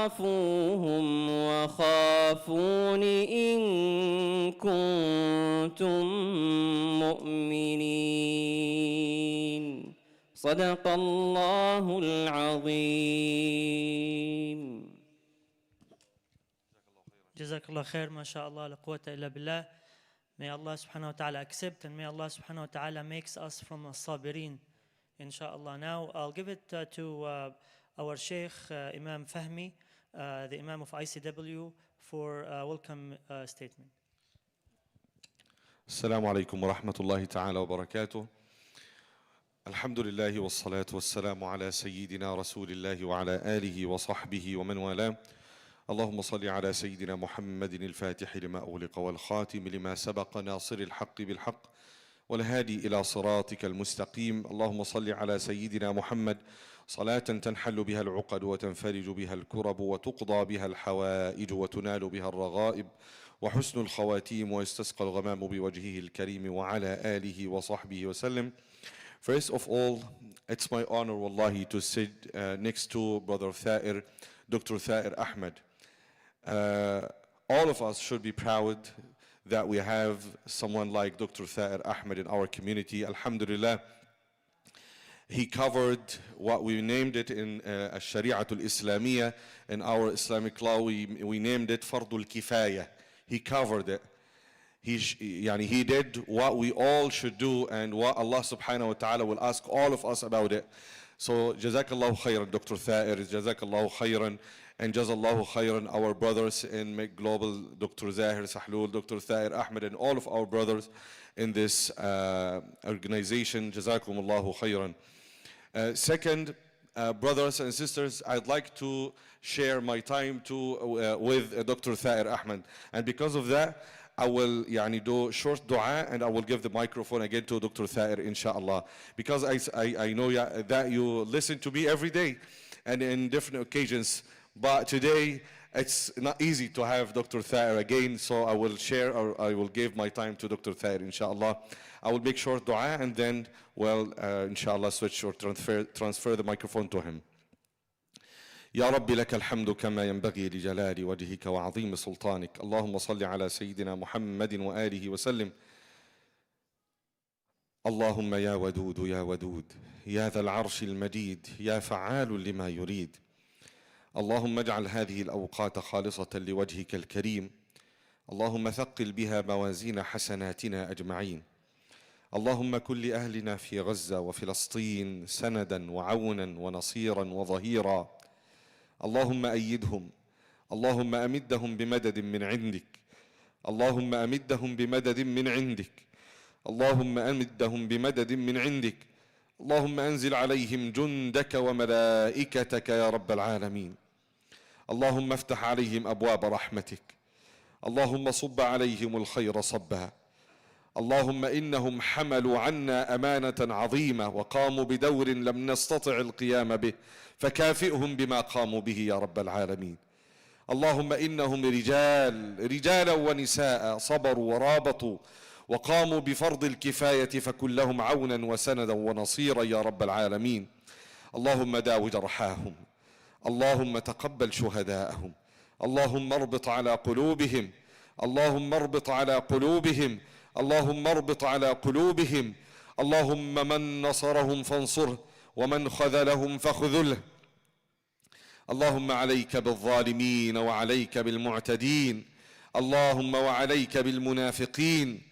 تخافوهم وخافون إن كنتم مؤمنين. صدق الله العظيم. Jazakallah khair, mashallah, la quwwata illa billah. May Allah subhanahu wa ta'ala accept, and may Allah subhanahu wa ta'ala makes us from as-sabirin, inshallah. Now I'll give it to our Sheikh Imam Fahmi, the Imam of ICW, for a welcome statement. السلام عليكم ورحمة الله تعالى وبركاته. الحمد لله والصلاة والسلام على سيدنا رسول الله وعلى آله وصحبه ومن والاه. اللهم صل على سيدنا محمد الفاتح لما أغلق والخاتم لما سبق ناصر الحق بالحق والهادي إلى صراطك المستقيم. اللهم صل على سيدنا محمد صلاة تنحل بها العقد وتنفرج بها الكرب وتقضى بها الحوائج وتنال بها الرغائب وحسن الخواتيم ويستسقى الغمام بوجهه الكريم وعلى آله وصحبه وسلم. First of all, it's my honor, wallahi, to sit next to Brother Thair, Dr. Thair Ahmed. All of us should be proud that we have someone like Dr. Thair Ahmed in our community. Alhamdulillah, he covered what we named it in Shari'atul Islamiyya. In our Islamic law, we named it Fardul Kifaya. He covered it. He did what we all should do and what Allah subhanahu wa ta'ala will ask all of us about it. So Jazakallahu khairan, Dr. Thair, Jazakallahu khairan, and Jazallahu khairan our brothers in Make Global, Dr. Zahir Sahlul, Dr. Thair Ahmed, and all of our brothers in this organization. Jazakumullahu khairan. Second, brothers and sisters, I'd like to share my time with Dr. Thair Ahmed, and because of that, I will do short dua and I will give the microphone again to Dr. Thair, inshallah. Because I know that you listen to me every day and in different occasions, but today it's not easy to have Dr. Thair again, so I will share, or I will give my time to Dr. Thair, inshallah. I will make short dua and then, inshallah, switch or transfer the microphone to him. يا رب لك الحمد كما ينبغي لجلال وجهك وعظيم سلطانك. اللهم صل على سيدنا محمد وآله وسلم. اللهم يا ودود يا ودود يا ذا العرش المجيد يا فعال لما يريد. اللهم اجعل هذه الأوقات خالصة لوجهك الكريم. اللهم ثقل بها موازين حسناتنا أجمعين. اللهم كن لأهلنا في غزة وفلسطين سندا وعونا ونصيرا وظهيرا. اللهم أيدهم. اللهم أمدهم بمدد من عندك. اللهم أمدهم بمدد من عندك. اللهم أمدهم بمدد من عندك. اللهم أنزل عليهم جندك وملائكتك يا رب العالمين. اللهم افتح عليهم أبواب رحمتك. اللهم صب عليهم الخير صبا. اللهم إنهم حملوا عنا أمانة عظيمة وقاموا بدور لم نستطع القيام به، فكافئهم بما قاموا به يا رب العالمين. اللهم إنهم رجالا ونساء صبروا ورابطوا وقاموا بفرض الكفاية، فكن لهم عونا وسندا ونصيرا يا رب العالمين. اللهم داو جرحاهم. اللهم تقبل شهداءهم. اللهم اربط على قلوبهم. اللهم اربط على قلوبهم. اللهم اربط على قلوبهم. اللهم من نصرهم فانصره ومن خذلهم فخذله. اللهم عليك بالظالمين وعليك بالمعتدين. اللهم وعليك بالمنافقين.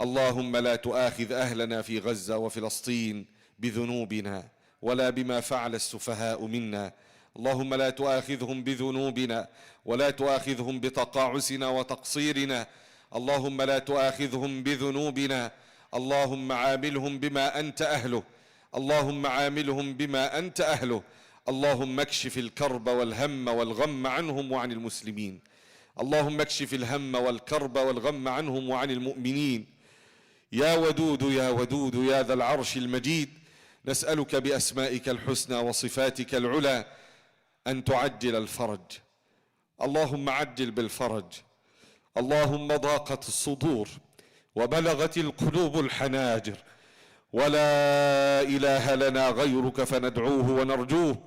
اللهم لا تؤاخذ أهلنا في غزة وفلسطين بذنوبنا ولا بما فعل السفهاء منا. اللهم لا تؤاخذهم بذنوبنا ولا تؤاخذهم بتقاعسنا وتقصيرنا. اللهم لا تؤاخذهم بذنوبنا. اللهم عاملهم بما أنت أهله. اللهم عاملهم بما أنت أهله. اللهم اكشف الكرب والهم والغم عنهم وعن المسلمين. اللهم اكشف الهم والكرب والغم عنهم وعن المؤمنين. يا ودود يا ودود يا ذا العرش المجيد، نسألك بأسمائك الحسنى وصفاتك العلى أن تعجل الفرج. اللهم عجل بالفرج. اللهم ضاقت الصدور وبلغت القلوب الحناجر، ولا إله لنا غيرك فندعوه ونرجوه.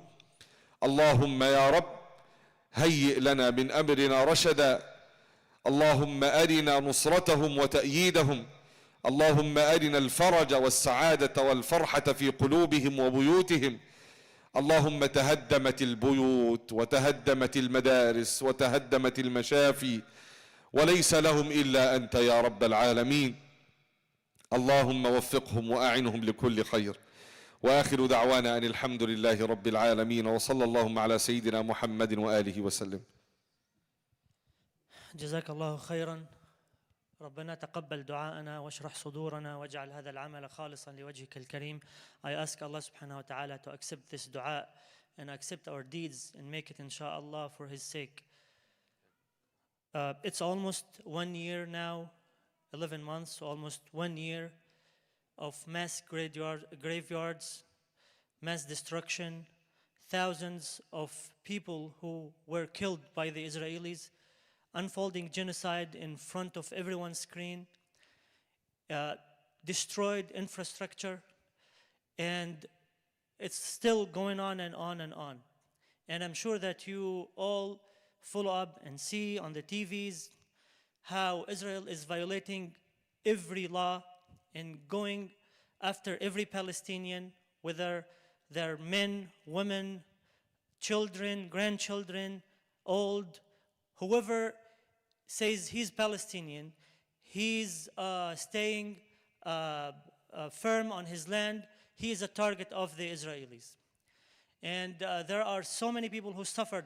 اللهم يا رب، هيئ لنا من أمرنا رشدا. اللهم أرنا نصرتهم وتأييدهم. اللهم أرنا الفرج والسعادة والفرحة في قلوبهم وبيوتهم. اللهم تهدمت البيوت وتهدمت المدارس وتهدمت المشافي، وليس لهم إلا أنت يا رب العالمين. اللهم وفقهم وأعنهم لكل خير. وآخر دعوانا أن الحمد لله رب العالمين، وصلى اللهم على سيدنا محمد وآله وسلم. جزاك الله خيرا. ربنا تقبل دعاءنا واشرح صدورنا واجعل هذا العمل خالصا لوجهك الكريم. I ask Allah subhanahu wa ta'ala to accept this dua and accept our deeds and make it inshallah for his sake. It's almost 1 year now, 11 months, almost 1 year of mass graveyards, mass destruction, thousands of people who were killed by the Israelis, unfolding genocide in front of everyone's screen, destroyed infrastructure, and it's still going on and on and on. And I'm sure that you all follow up and see on the TVs how Israel is violating every law and going after every Palestinian, whether they're men, women, children, grandchildren, old, whoever says he's Palestinian, he's staying firm on his land, he is a target of the Israelis. And there are so many people who suffered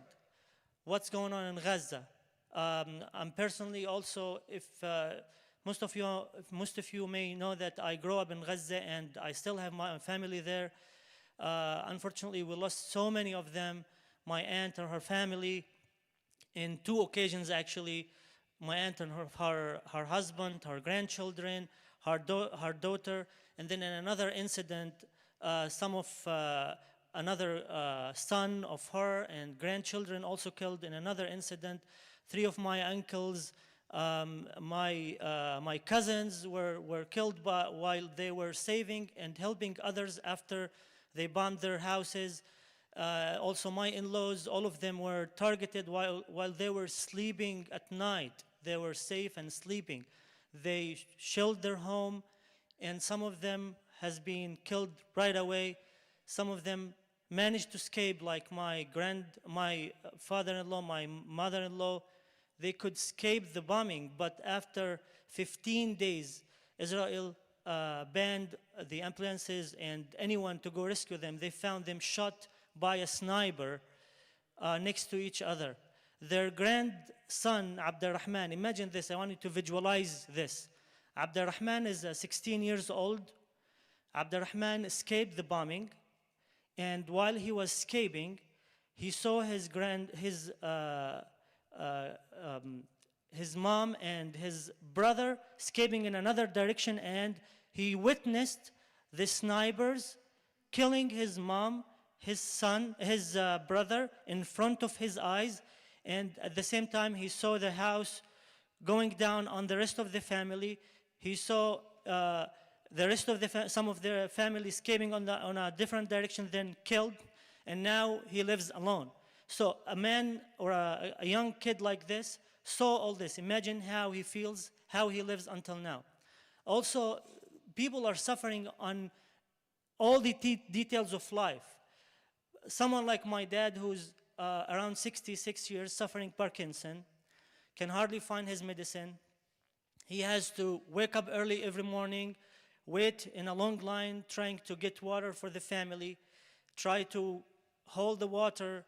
what's going on in Gaza. I'm personally also, if most of you may know that I grew up in Gaza and I still have my family there. Unfortunately, we lost so many of them. My aunt and her family, in 2 occasions actually. My aunt and her husband, her grandchildren, her daughter, and then in another incident, another son of her and grandchildren also killed in another incident. 3 of my uncles, my cousins were killed while they were saving and helping others after they bombed their houses. Also my in-laws, all of them were targeted while they were sleeping at night. They were safe and sleeping. They shelled their home, and some of them has been killed right away. Some of them managed to escape, like my father-in-law, my mother-in-law. They could escape the bombing, but after 15 days, Israel banned the ambulances and anyone to go rescue them. They found them shot by a sniper next to each other. Their grandson, Abdurrahman, imagine this, I want you to visualize this. Abdurrahman is 16 years old. Abdurrahman escaped the bombing, and while he was escaping, he saw his mom and his brother escaping in another direction, and he witnessed the snipers killing his mom, his son, his brother in front of his eyes, and at the same time he saw the house going down on the rest of the family. He saw the rest of some of their family escaping on a different direction, then killed, and now he lives alone. So a man or a young kid like this saw all this. Imagine how he feels, how he lives until now. Also, people are suffering on all the details of life. Someone like my dad, who's around 66 years, suffering Parkinson, can hardly find his medicine. He has to wake up early every morning, wait in a long line trying to get water for the family, try to hold the water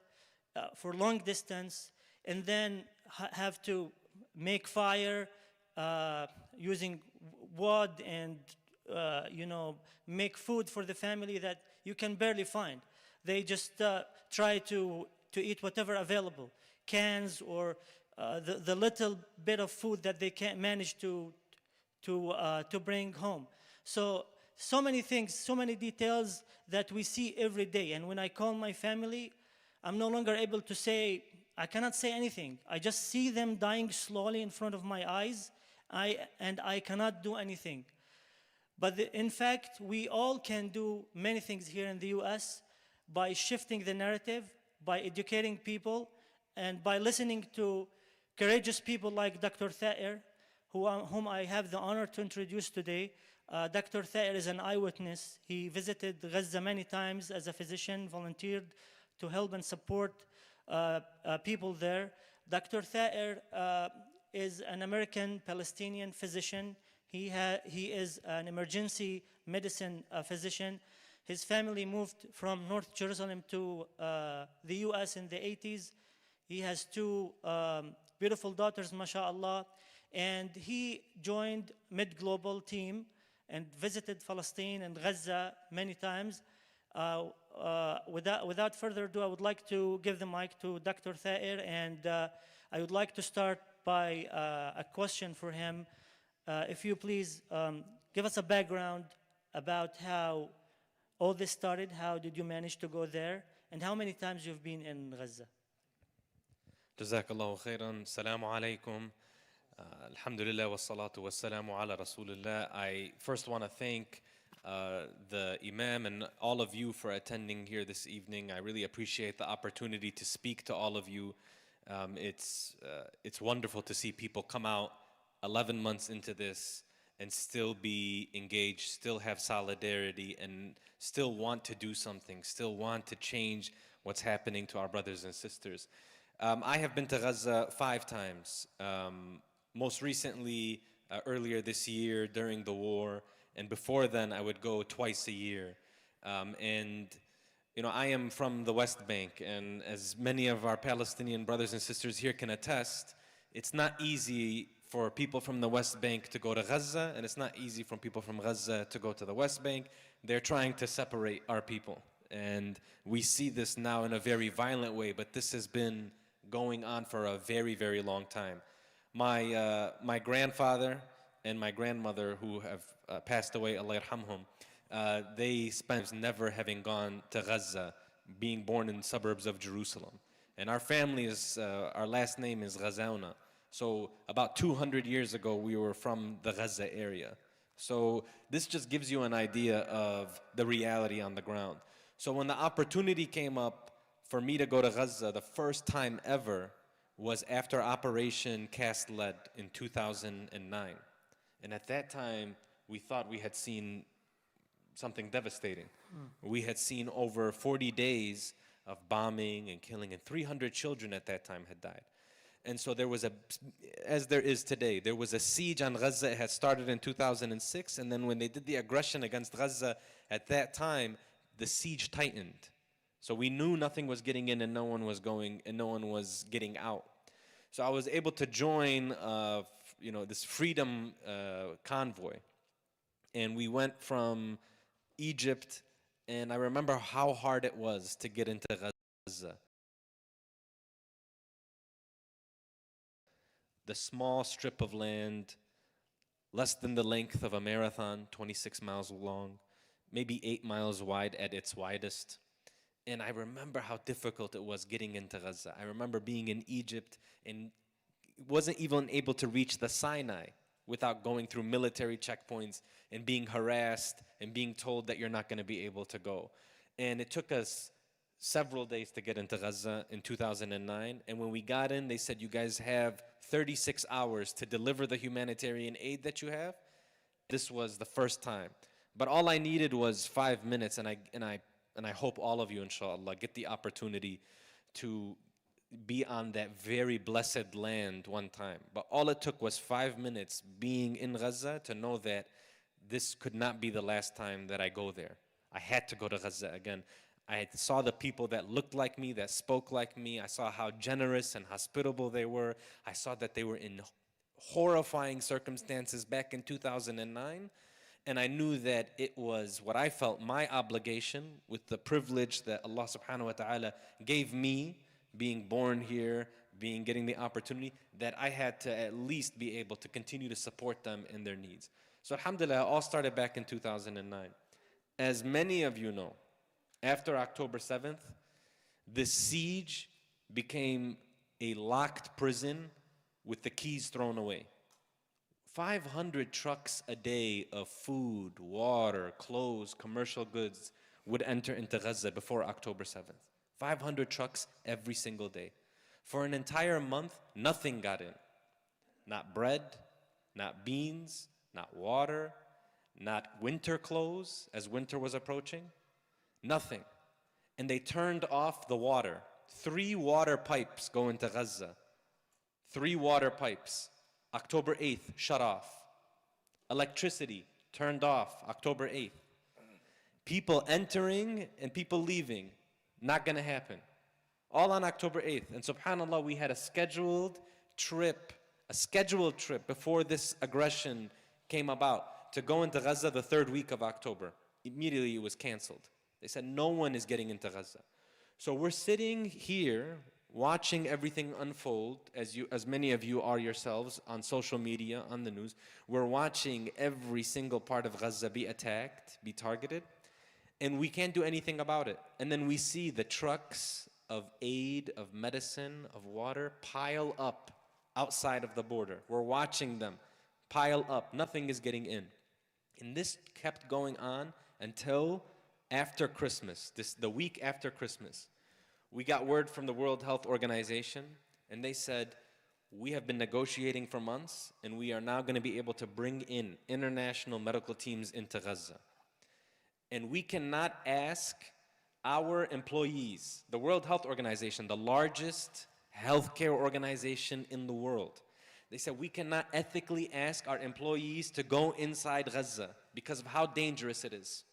for long distance, and then have to make fire using wood and make food for the family that you can barely find. They just try to eat whatever available, cans or the little bit of food that they can't manage to bring home. So many things, so many details that we see every day. And when I call my family, I'm no longer able to say, I cannot say anything. I just see them dying slowly in front of my eyes, and I cannot do anything. But in fact, we all can do many things here in the US by shifting the narrative, by educating people, And by listening to courageous people like Dr. Thair, whom I have the honor to introduce today. Dr. Thair is an eyewitness. He visited Gaza many times as a physician, volunteered to help and support people there. Dr. Thair is an American Palestinian physician. He is an emergency medicine physician. His family moved from North Jerusalem to the US in the 80s. He has two beautiful daughters, mashallah, and he joined Mid-Global team and visited Palestine and Gaza many times. Without further ado, I would like to give the mic to Dr. Thair, and I would like to start by a question for him. If you please give us a background about how all this started, how did you manage to go there, and how many times you've been in Gaza? Jazakallahu khairan. Assalamu alaikum. Alhamdulillah wa salatu wa salamu ala Rasulullah. I first want to thank the Imam and all of you for attending here this evening. I really appreciate the opportunity to speak to all of you. It's wonderful to see people come out 11 months into this and still be engaged, still have solidarity, and still want to do something, still want to change what's happening to our brothers and sisters. I have been to Gaza 5 times. Most recently, earlier this year during the war, and before then I would go twice a year. And you know, I am from the West Bank, and as many of our Palestinian brothers and sisters here can attest, it's not easy for people from the West Bank to go to Gaza, and it's not easy for people from Gaza to go to the West Bank. They're trying to separate our people, and we see this now in a very violent way, but this has been going on for a very, very long time. My grandfather and my grandmother, who have passed away, Allah yarhamhum, they spent never having gone to Gaza, being born in suburbs of Jerusalem. And our family is, our last name is Ghazauna. So about 200 years ago, we were from the Gaza area. So this just gives you an idea of the reality on the ground. So when the opportunity came up for me to go to Gaza, the first time ever was after Operation Cast Lead in 2009. And at that time, we thought we had seen something devastating. We had seen over 40 days of bombing and killing, and 300 children at that time had died. And so there was as there is today, there was a siege on Gaza. It had started in 2006, and then when they did the aggression against Gaza at that time, the siege tightened. So we knew nothing was getting in and no one was going and no one was getting out. So I was able to join you know, this freedom convoy. And we went from Egypt, and I remember how hard it was to get into Gaza. The small strip of land, less than the length of a marathon, 26 miles long, maybe 8 miles wide at its widest. And I remember how difficult it was getting into Gaza. I remember being in Egypt and wasn't even able to reach the Sinai without going through military checkpoints and being harassed and being told that you're not going to be able to go. And it took us several days to get into Gaza in 2009. And when we got in, they said, you guys have 36 hours to deliver the humanitarian aid that you have. This was the first time. But all I needed was 5 minutes, and I hope all of you, inshallah, get the opportunity to be on that very blessed land one time. But all it took was 5 minutes being in Gaza to know that this could not be the last time that I go there. I had to go to Gaza again. I saw the people that looked like me, that spoke like me. I saw how generous and hospitable they were. I saw that they were in horrifying circumstances back in 2009. And I knew that it was what I felt my obligation with the privilege that Allah subhanahu wa ta'ala gave me, being born here, getting the opportunity, that I had to at least be able to continue to support them in their needs. So alhamdulillah, it all started back in 2009. As many of you know, after October 7th, the siege became a locked prison with the keys thrown away. 500 trucks a day of food, water, clothes, commercial goods would enter into Gaza before October 7th. 500 trucks every single day. For an entire month, nothing got in. Not bread, not beans, not water, not winter clothes as winter was approaching. Nothing. And they turned off the water. 3 water pipes go into Gaza. 3 water pipes. October 8th, shut off. Electricity turned off October 8th. People entering and people leaving, not gonna happen. All on October 8th. And subhanAllah, we had a scheduled trip before this aggression came about to go into Gaza the 3rd week of October. Immediately it was canceled. They said no one is getting into Gaza. So we're sitting here watching everything unfold, as many of you are yourselves on social media, on the news. We're watching every single part of Gaza be attacked, be targeted, and we can't do anything about it. And then we see the trucks of aid, of medicine, of water pile up outside of the border. We're watching them pile up. Nothing is getting in. And this kept going on until after Christmas, the week after Christmas. We got word from the World Health Organization, and they said, we have been negotiating for months, and we are now going to be able to bring in international medical teams into Gaza. And we cannot ask our employees, the World Health Organization, the largest healthcare organization in the world, they said we cannot ethically ask our employees to go inside Gaza because of how dangerous it is.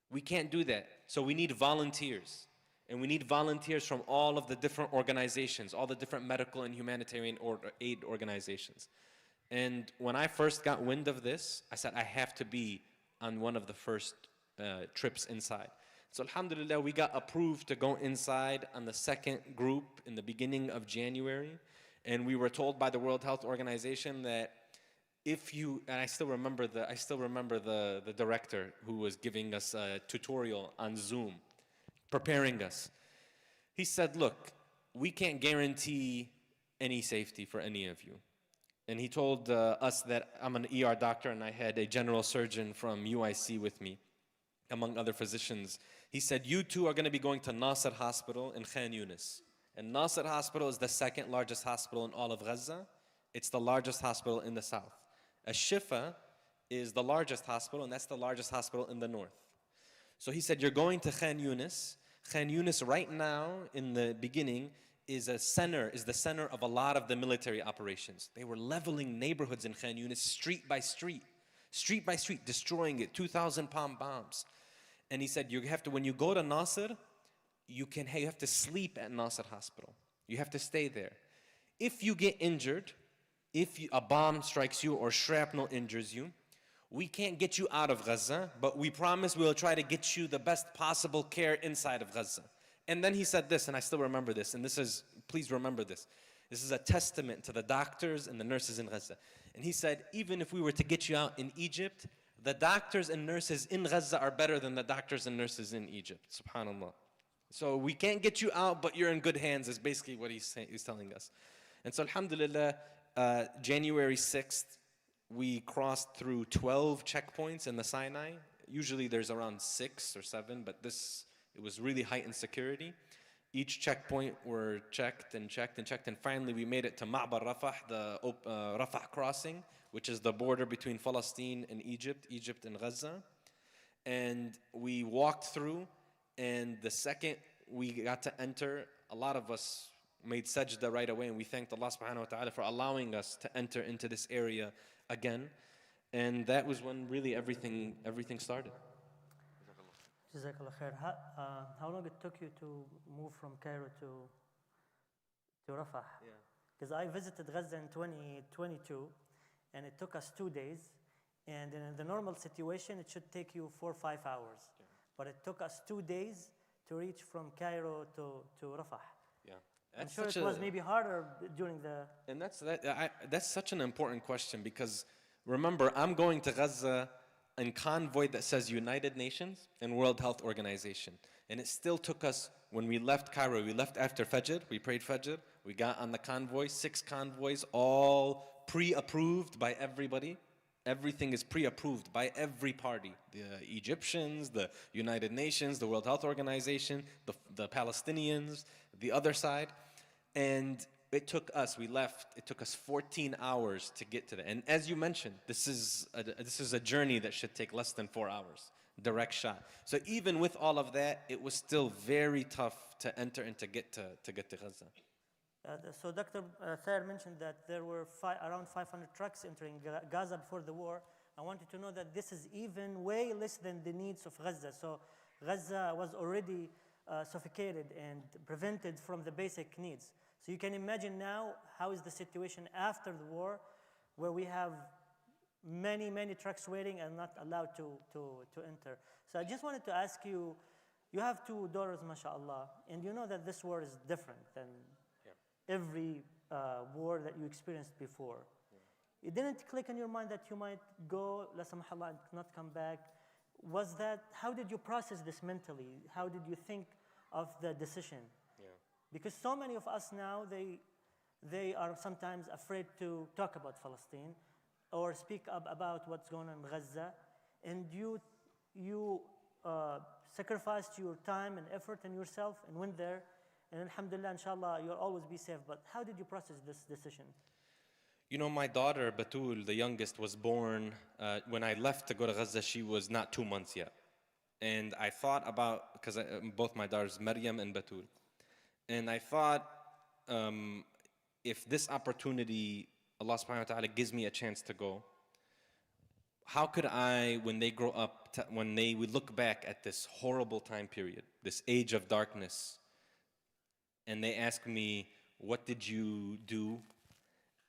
We can't do that. So we need volunteers. And we need volunteers from all of the different organizations, all the different medical and humanitarian aid organizations. And when I first got wind of this, I said I have to be on one of the first trips inside. So alhamdulillah, we got approved to go inside on the 2nd group in the beginning of January. And we were told by the World Health Organization that if you, and I still remember the director who was giving us a tutorial on Zoom, preparing us. He said, look, we can't guarantee any safety for any of you. And he told us that I'm an ER doctor and I had a general surgeon from UIC with me, among other physicians. He said, you two are going to be going to Nasser Hospital in Khan Yunis. And Nasser Hospital is the 2nd largest hospital in all of Gaza. It's the largest hospital in the south. Ash-Shifa is the largest hospital, and that's the largest hospital in the north. So he said, you're going to Khan Yunis. Khan Yunis right now, in the beginning, is the center of a lot of the military operations. They were leveling neighborhoods in Khan Yunis, street by street, destroying it, 2,000-pound bombs. And he said, when you go to Nasser, you have to sleep at Nasser Hospital. You have to stay there. If you get injured, if a bomb strikes you or shrapnel injures you, we can't get you out of Gaza, but we promise we'll try to get you the best possible care inside of Gaza. And then he said this, and I still remember this, and please remember this. This is a testament to the doctors and the nurses in Gaza. And he said, even if we were to get you out in Egypt, the doctors and nurses in Gaza are better than the doctors and nurses in Egypt, subhanAllah. So we can't get you out, but you're in good hands, is basically what he's telling us. And so alhamdulillah, January 6th, we crossed through 12 checkpoints in the Sinai. Usually there's around 6 or 7, but it was really heightened security. Each checkpoint were checked, and finally we made it to Ma'bar Rafah, the Rafah crossing, which is the border between Palestine and Egypt and Gaza. And we walked through, and the second we got to enter, a lot of us made sajda right away, and we thanked Allah subhanahu wa ta'ala for allowing us to enter into this area again. And that was when really everything started. Jazakallah khair. How long it took you to move from Cairo to Rafah? Yeah. Because I visited Gaza in 2022, and it took us 2 days. And in the normal situation, it should take you 4 or 5 hours. Yeah. But it took us 2 days to reach from Cairo to Rafah. Yeah. I'm sure it was maybe harder during the... And that's such an important question, because remember, I'm going to Gaza in convoy that says United Nations and World Health Organization. And it still took us, when we left Cairo, we left after Fajr, we prayed Fajr, we got on the convoy, 6 convoys, all pre-approved by everybody. Everything is pre-approved by every party. The Egyptians, the United Nations, the World Health Organization, the Palestinians, the other side. And it took us, we left, it took us 14 hours to get to that. And as you mentioned, this is a journey that should take less than 4 hours, direct shot. So even with all of that, it was still very tough to enter and to get to Gaza. So Dr. Thayer mentioned that there were around 500 trucks entering Gaza before the war. I wanted to know that this is even way less than the needs of Gaza. So Gaza was already suffocated and prevented from the basic needs. So you can imagine now how is the situation after the war, where we have many, many trucks waiting and not allowed to enter. So I just wanted to ask you, you have two daughters, mashallah, and you know that this war is different than every war that you experienced before. It didn't click in your mind that you might go, la samhallah, and not come back. Was that, how did you process this mentally? How did you think of the decision? Because so many of us now, they are sometimes afraid to talk about Palestine or speak up about what's going on in Gaza. And you sacrificed your time and effort and yourself and went there. And alhamdulillah, inshallah, you'll always be safe. But how did you process this decision? You know, my daughter, Batul, the youngest, was born, when I left to go to Gaza, she was not 2 months yet. And I thought about, because both my daughters, Maryam and Batul. And I thought, if this opportunity, Allah subhanahu wa ta'ala gives me a chance to go, how could I, when they grow up, when they would look back at this horrible time period, this age of darkness, and they ask me, what did you do?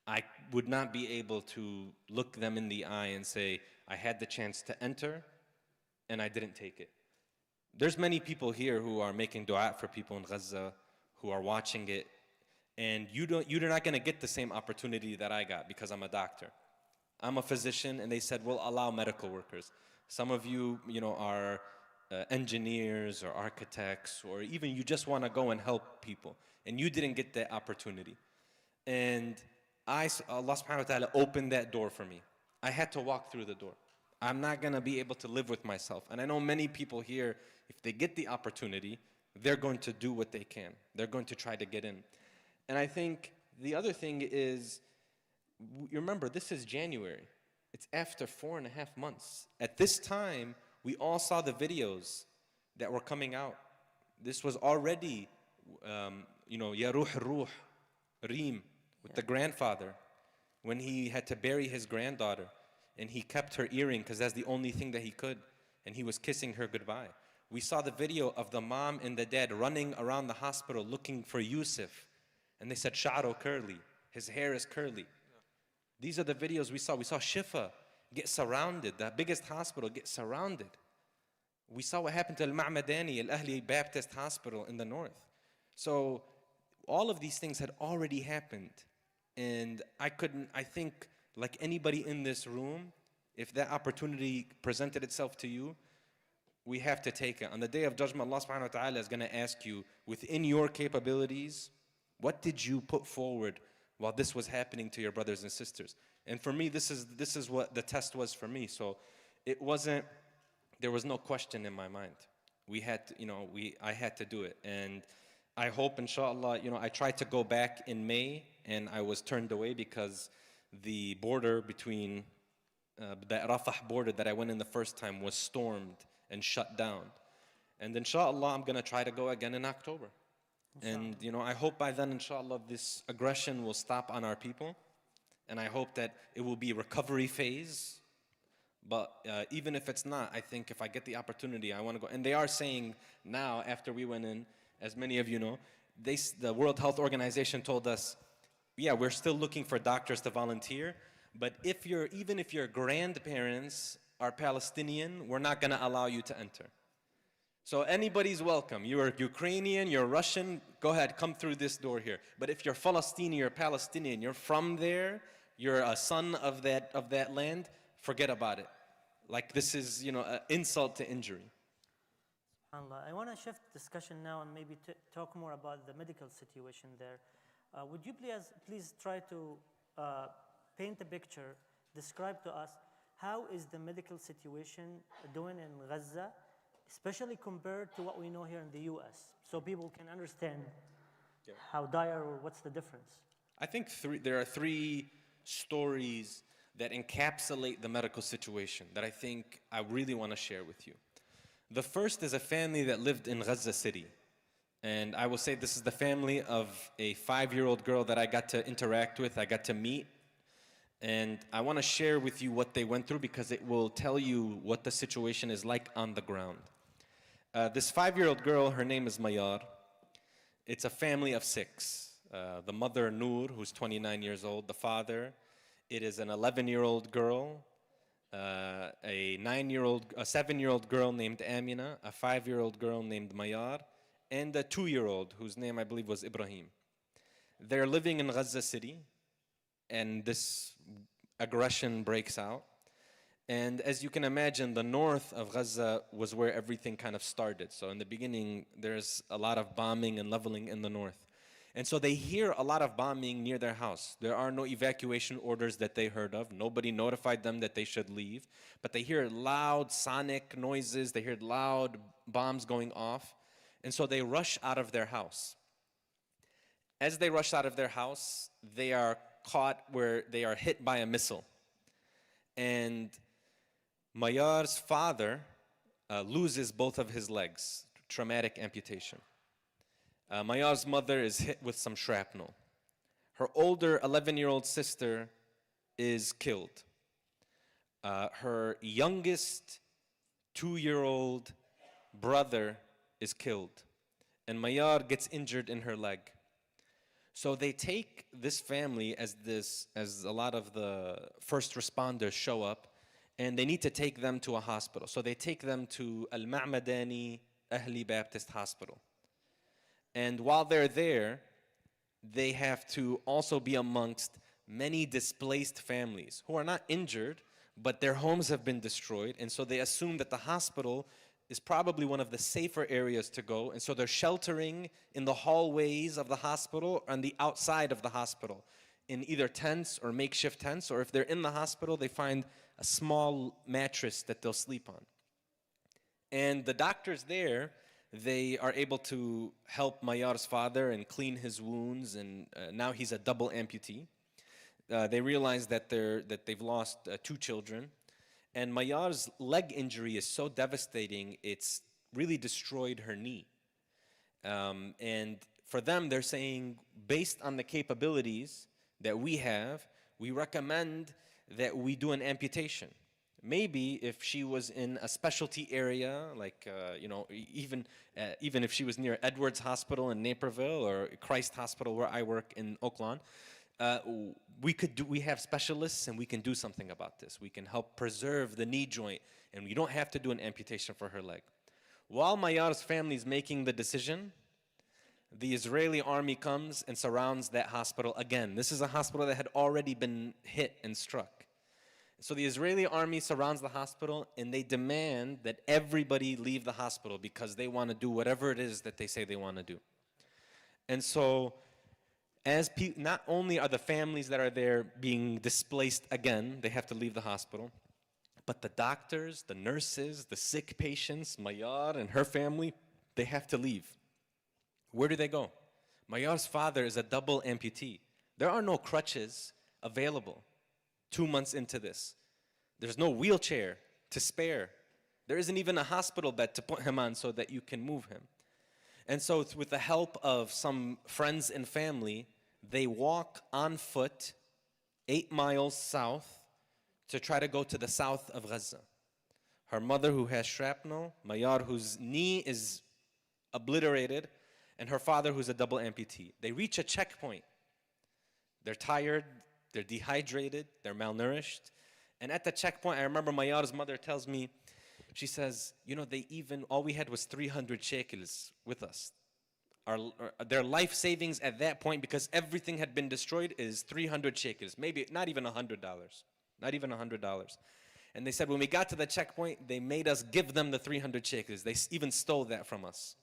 I would not be able to look them in the eye and say, I had the chance to enter, and I didn't take it. There's many people here who are making dua for people in Gaza, who are watching it, and you're not gonna get the same opportunity that I got because I'm a doctor. I'm a physician, and they said, we'll allow medical workers. Some of you, are engineers or architects, or even you just wanna go and help people, and you didn't get that opportunity. And Allah subhanahu wa ta'ala opened that door for me. I had to walk through the door. I'm not gonna be able to live with myself. And I know many people here, if they get the opportunity, they're going to do what they can. They're going to try to get in. And I think the other thing is, you remember, this is January. It's after 4.5 months. At this time, we all saw the videos that were coming out. This was already, Ya Ruh Ruh, Reem, with the grandfather, when he had to bury his granddaughter, and he kept her earring because that's the only thing that he could, and he was kissing her goodbye. We saw the video of the mom and the dad running around the hospital looking for Yusuf, and they said, Sha'ro curly, his hair is curly. These are the videos we saw. We saw Shifa get surrounded, the biggest hospital get surrounded. We saw what happened to Al-Ma'madani, Al-Ahli Baptist Hospital in the north. So all of these things had already happened. And I think, like anybody in this room, if that opportunity presented itself to you, we have to take it. On the day of judgment, Allah subhanahu wa ta'ala is going to ask you, within your capabilities, what did you put forward while this was happening to your brothers and sisters? And for me, this is what the test was for me. So it wasn't, there was no question in my mind. We had to, I had to do it. And I hope, inshallah, I tried to go back in May, and I was turned away because the border between, the Rafah border that I went in the first time was stormed and shut down. And inshallah, I'm gonna try to go again in October. And I hope by then, inshallah, this aggression will stop on our people. And I hope that it will be a recovery phase. But even if it's not, I think if I get the opportunity, I want to go. And they are saying now, after we went in, as many of you know, the World Health Organization told us, yeah, we're still looking for doctors to volunteer, but even if your grandparents are Palestinian, we're not going to allow you to enter. So anybody's welcome. You're Ukrainian, you're Russian, go ahead, come through this door here. But if you're Palestinian, you're Palestinian, you're from there, you're a son of that land, forget about it. Like this is, an insult to injury. SubhanAllah. I want to shift discussion now and maybe talk more about the medical situation there. Would you please try to paint a picture, describe to us how is the medical situation doing in Gaza, especially compared to what we know here in the US, so people can understand how dire, or what's the difference? I think there are three stories that encapsulate the medical situation that I think I really want to share with you. The first is a family that lived in Gaza City. And I will say this is the family of a 5-year-old girl that I got to interact with, I got to meet. And I want to share with you what they went through because it will tell you what the situation is like on the ground. This 5-year-old girl, her name is Mayar. It's a family of 6. The mother, Noor, who's 29 years old. The father, it is an 11-year-old girl, a 7-year-old girl named Amina, a 5-year-old girl named Mayar, and a 2-year-old whose name I believe was Ibrahim. They're living in Gaza City, and this aggression breaks out. And as you can imagine, the north of Gaza was where everything kind of started. So in the beginning, there's a lot of bombing and leveling in the north. And so they hear a lot of bombing near their house. There are no evacuation orders that they heard of. Nobody notified them that they should leave. But they hear loud sonic noises. They hear loud bombs going off. And so they rush out of their house. As they rush out of their house, they are caught where they are hit by a missile. And Mayar's father loses both of his legs, traumatic amputation. Mayar's mother is hit with some shrapnel. Her older 11-year-old sister is killed. Her youngest 2-year-old brother is killed. And Mayar gets injured in her leg. So they take this family as a lot of the first responders show up, and they need to take them to a hospital. So they take them to Al-Ma'madani Ahli Baptist Hospital. And while they're there, they have to also be amongst many displaced families who are not injured, but their homes have been destroyed. And so they assume that the hospital is probably one of the safer areas to go. And so they're sheltering in the hallways of the hospital or on the outside of the hospital in either tents or makeshift tents, or if they're in the hospital, they find a small mattress that they'll sleep on. And the doctors there, they are able to help Mayar's father and clean his wounds, and now he's a double amputee. They realize that they've lost 2 children. And Mayar's leg injury is so devastating, it's really destroyed her knee. And for them, they're saying, based on the capabilities that we have, we recommend that we do an amputation. Maybe if she was in a specialty area, like even if she was near Edwards Hospital in Naperville or Christ Hospital where I work in Oakland, we have specialists and we can do something about this. We can help preserve the knee joint, and you don't have to do an amputation for her leg. While Mayar's family is making the decision, the Israeli army comes and surrounds that hospital again. This is a hospital that had already been hit and struck. So the Israeli army surrounds the hospital, and they demand that everybody leave the hospital because they want to do whatever it is that they say they want to do. And so not only are the families that are there being displaced again, they have to leave the hospital, but the doctors, the nurses, the sick patients, Mayar and her family, they have to leave. Where do they go? Mayar's father is a double amputee. There are no crutches available 2 months into this. There's no wheelchair to spare. There isn't even a hospital bed to put him on so that you can move him. And so with the help of some friends and family, they walk on foot 8 miles south to try to go to the south of Gaza. Her mother, who has shrapnel, Mayar, whose knee is obliterated, and her father, who's a double amputee. They reach a checkpoint. They're tired, they're dehydrated, they're malnourished. And at the checkpoint, I remember Mayar's mother tells me, she says, all we had was 300 shekels with us. Their life savings at that point, because everything had been destroyed, is 300 shekels, maybe not even $100. Not even $100. And they said when we got to the checkpoint, they made us give them the 300 shekels. They even stole that from us.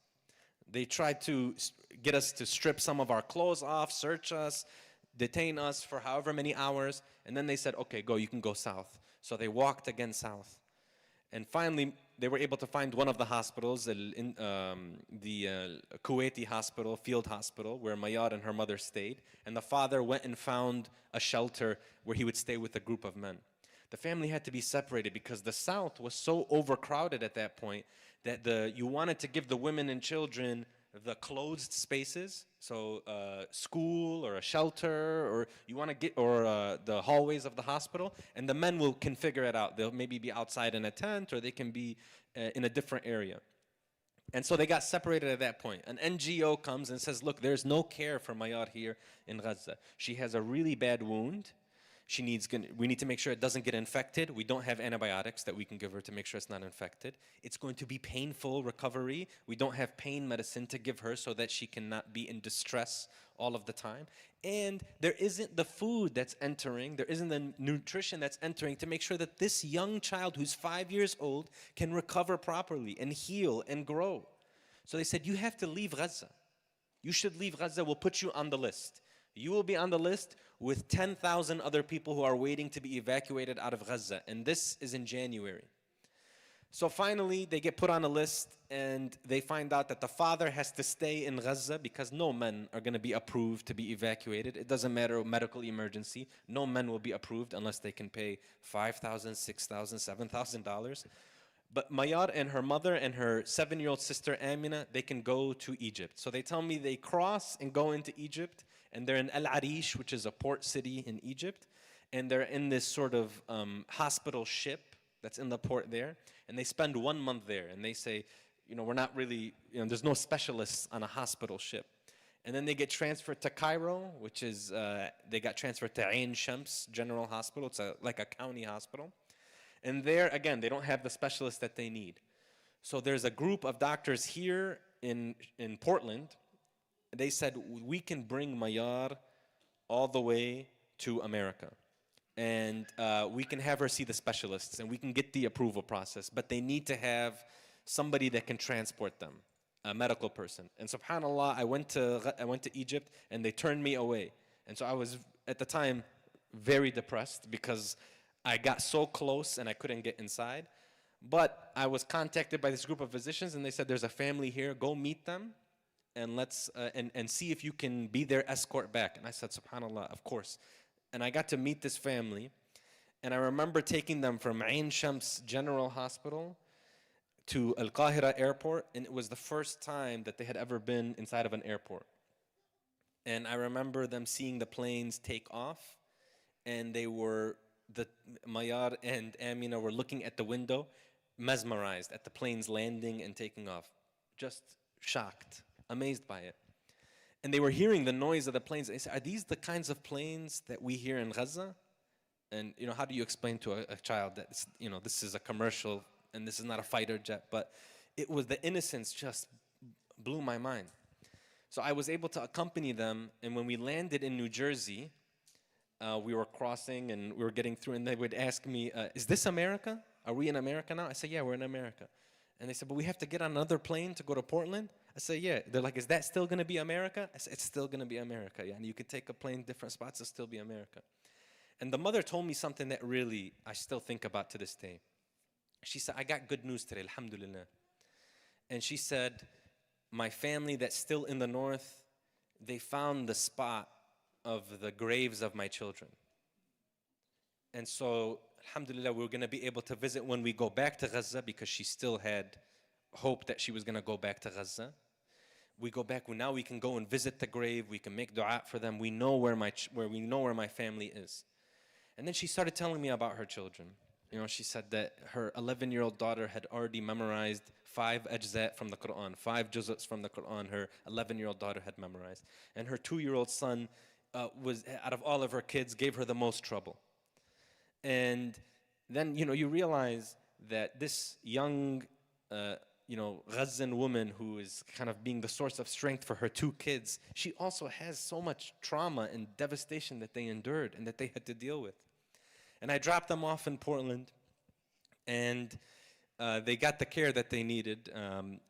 They tried to get us to strip some of our clothes off, search us, detain us for however many hours, and then they said, okay, go, you can go south. So they walked again south. And finally, they were able to find one of the hospitals, the Kuwaiti hospital, field hospital, where Mayar and her mother stayed. And the father went and found a shelter where he would stay with a group of men. The family had to be separated because the south was so overcrowded at that point that you wanted to give the women and children the closed spaces, so school or a shelter, or you want to get, or the hallways of the hospital, and the men can figure it out. They'll maybe be outside in a tent, or they can be in a different area. And so they got separated at that point. An NGO comes and says, look, there's no care for Mayar here in Gaza. She has a really bad wound. We need to make sure it doesn't get infected. We don't have antibiotics that we can give her to make sure it's not infected. It's going to be painful recovery. We don't have pain medicine to give her so that she cannot be in distress all of the time. And there isn't the food that's entering, there isn't the nutrition that's entering to make sure that this young child who's 5 years old can recover properly and heal and grow. So they said, you have to leave Gaza. You should leave Gaza. We'll put you on the list. You will be on the list with 10,000 other people who are waiting to be evacuated out of Gaza. And this is in January. So finally, they get put on a list and they find out that the father has to stay in Gaza because no men are going to be approved to be evacuated. It doesn't matter, medical emergency. No men will be approved unless they can pay $5,000, $6,000, $7,000. But Mayar and her mother and her 7-year-old sister Amina, they can go to Egypt. So they tell me they cross and go into Egypt. And they're in Al Arish, which is a port city in Egypt. And they're in this sort of hospital ship that's in the port there. And they spend 1 month there. And they say, we're not really, there's no specialists on a hospital ship. And then they get transferred to Cairo, which is, they got transferred to Ain Shams General Hospital. It's like a county hospital. And there, again, they don't have the specialists that they need. So there's a group of doctors here in Portland. They said, we can bring Mayar all the way to America. And we can have her see the specialists and we can get the approval process. But they need to have somebody that can transport them, a medical person. And subhanAllah, I went to Egypt and they turned me away. And so I was, at the time, very depressed because I got so close and I couldn't get inside. But I was contacted by this group of physicians and they said, there's a family here, go meet them. And let's and see if you can be their escort back. And I said, subhanAllah, of course. And I got to meet this family. And I remember taking them from Ain Shams General Hospital to Al Qahira Airport. And it was the first time that they had ever been inside of an airport. And I remember them seeing the planes take off. And Mayar and Amina were looking at the window, mesmerized at the planes landing and taking off. Just shocked. Amazed by it. And they were hearing the noise of the planes. They said, are these the kinds of planes that we hear in Gaza? And how do you explain to a child that this is a commercial and this is not a fighter jet? But it was, the innocence just blew my mind. So I was able to accompany them, and when we landed in New Jersey, we were crossing and we were getting through, and they would ask me, is this America? Are we in America now? I said, yeah, we're in America. And they said, but we have to get on another plane to go to Portland? I said, yeah. They're like, is that still going to be America? I said, it's still going to be America. Yeah, and you could take a plane different spots, it'll still be America. And the mother told me something that really I still think about to this day. She said, I got good news today, alhamdulillah. And she said, my family that's still in the north, they found the spot of the graves of my children. And so, alhamdulillah, we're going to be able to visit when we go back to Gaza, because she still had hope that she was going to go back to Gaza. We go back, now we can go and visit the grave, we can make dua for them, we know where my family is. And then she started telling me about her children. She said that her 11-year-old daughter had already memorized 5 ajza from the Quran, 5 juz's from the Quran, her 11-year-old daughter had memorized. And her 2-year-old son was, out of all of her kids, gave her the most trouble. And then, you realize that this young, Gazan woman who is kind of being the source of strength for her 2 kids, she also has so much trauma and devastation that they endured and that they had to deal with. And I dropped them off in Portland, and they got the care that they needed.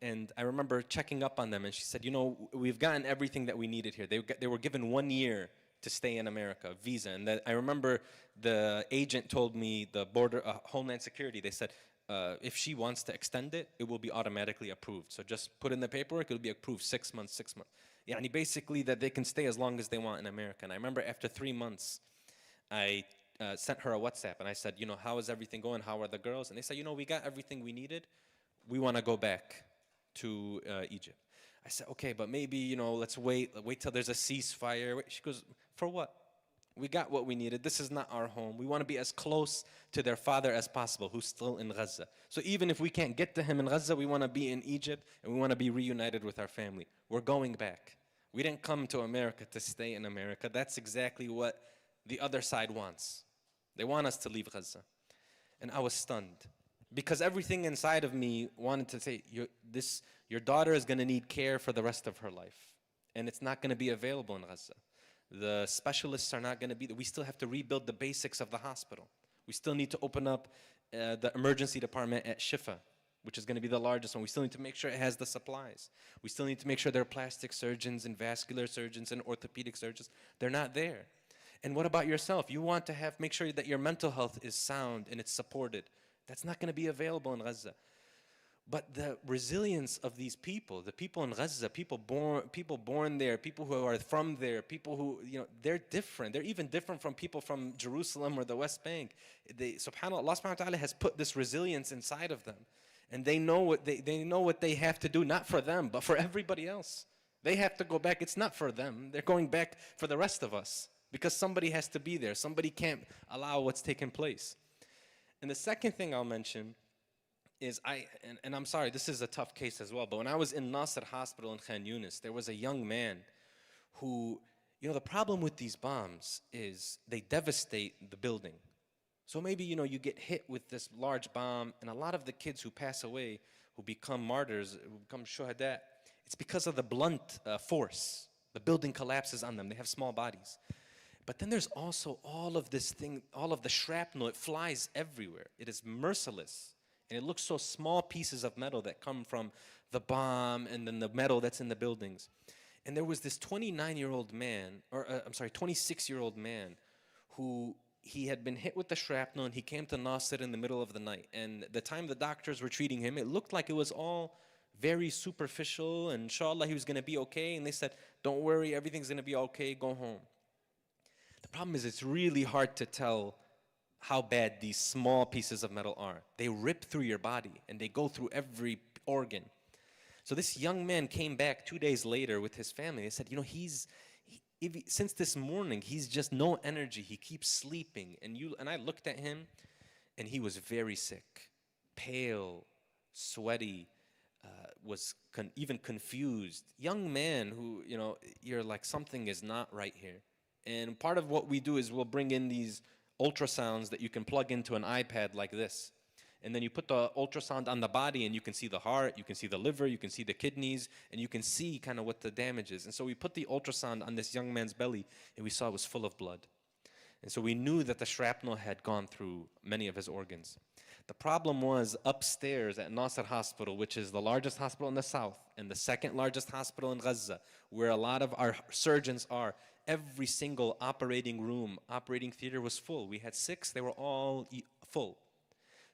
And I remember checking up on them, and she said, we've gotten everything that we needed here. They were given 1 year to stay in America, visa. And I remember the agent told me, the border, Homeland Security, they said, if she wants to extend it, it will be automatically approved. So just put in the paperwork, it'll be approved 6 months, 6 months. Yeah, and basically that they can stay as long as they want in America. And I remember after 3 months, I sent her a WhatsApp and I said, you know, how is everything going? How are the girls? And they said, you know, we got everything we needed. We want to go back to Egypt. I said, okay, but maybe, you know, let's wait till there's a ceasefire. She goes, for what? We got what we needed. This is not our home. We want to be as close to their father as possible, who's still in Gaza. So even if we can't get to him in Gaza, we want to be in Egypt and we want to be reunited with our family. We're going back. We didn't come to America to stay in America. That's exactly what the other side wants. They want us to leave Gaza. And I was stunned because everything inside of me wanted to say, your daughter is going to need care for the rest of her life. And it's not going to be available in Gaza. The specialists are not going to be there. We still have to rebuild the basics of the hospital. We still need to open up the emergency department at Shifa, which is going to be the largest one. We still need to make sure it has the supplies. We still need to make sure there are plastic surgeons and vascular surgeons and orthopedic surgeons. They're not there. And what about yourself? You want to make sure that your mental health is sound and it's supported. That's not going to be available in Gaza. But the resilience of these people, the people in Gaza, people born there, people who are from there, people who, you know, they're different. They're even different from people from Jerusalem or the West Bank. SubhanAllah, Allah subhanahu wa ta'ala has put this resilience inside of them. And they know what they have to do, not for them, but for everybody else. They have to go back. It's not for them. They're going back for the rest of us because somebody has to be there. Somebody can't allow what's taking place. And the second thing I'll mention is and I'm sorry, this is a tough case as well, but when I was in Nasser Hospital in Khan Yunis, there was a young man who, you know, the problem with these bombs is they devastate the building. So maybe, you know, you get hit with this large bomb, and a lot of the kids who pass away, who become martyrs, who become shuhada, it's because of the blunt force. The building collapses on them. They have small bodies. But then there's also all of this thing, all of the shrapnel, it flies everywhere. It is merciless. And it looks so small pieces of metal that come from the bomb and then the metal that's in the buildings. And there was this 26-year-old man who he had been hit with the shrapnel and he came to Nasser in the middle of the night. And the time the doctors were treating him, it looked like it was all very superficial and inshallah he was going to be okay. And they said, don't worry, everything's going to be okay, go home. The problem is it's really hard to tell how bad these small pieces of metal are. They rip through your body and they go through every organ. So this young man came back 2 days later with his family. They said, you know, since this morning, he's just no energy. He keeps sleeping. And I looked at him and he was very sick, pale, sweaty, was even confused. Young man who, you know, you're like, something is not right here. And part of what we do is we'll bring in these ultrasounds that you can plug into an iPad like this. And then you put the ultrasound on the body and you can see the heart, you can see the liver, you can see the kidneys, and you can see kind of what the damage is. And so we put the ultrasound on this young man's belly and we saw it was full of blood. And so we knew that the shrapnel had gone through many of his organs. The problem was upstairs at Nasser Hospital, which is the largest hospital in the south and the second largest hospital in Gaza, where a lot of our surgeons are. Every single operating room, operating theater was full. We had 6, they were all full.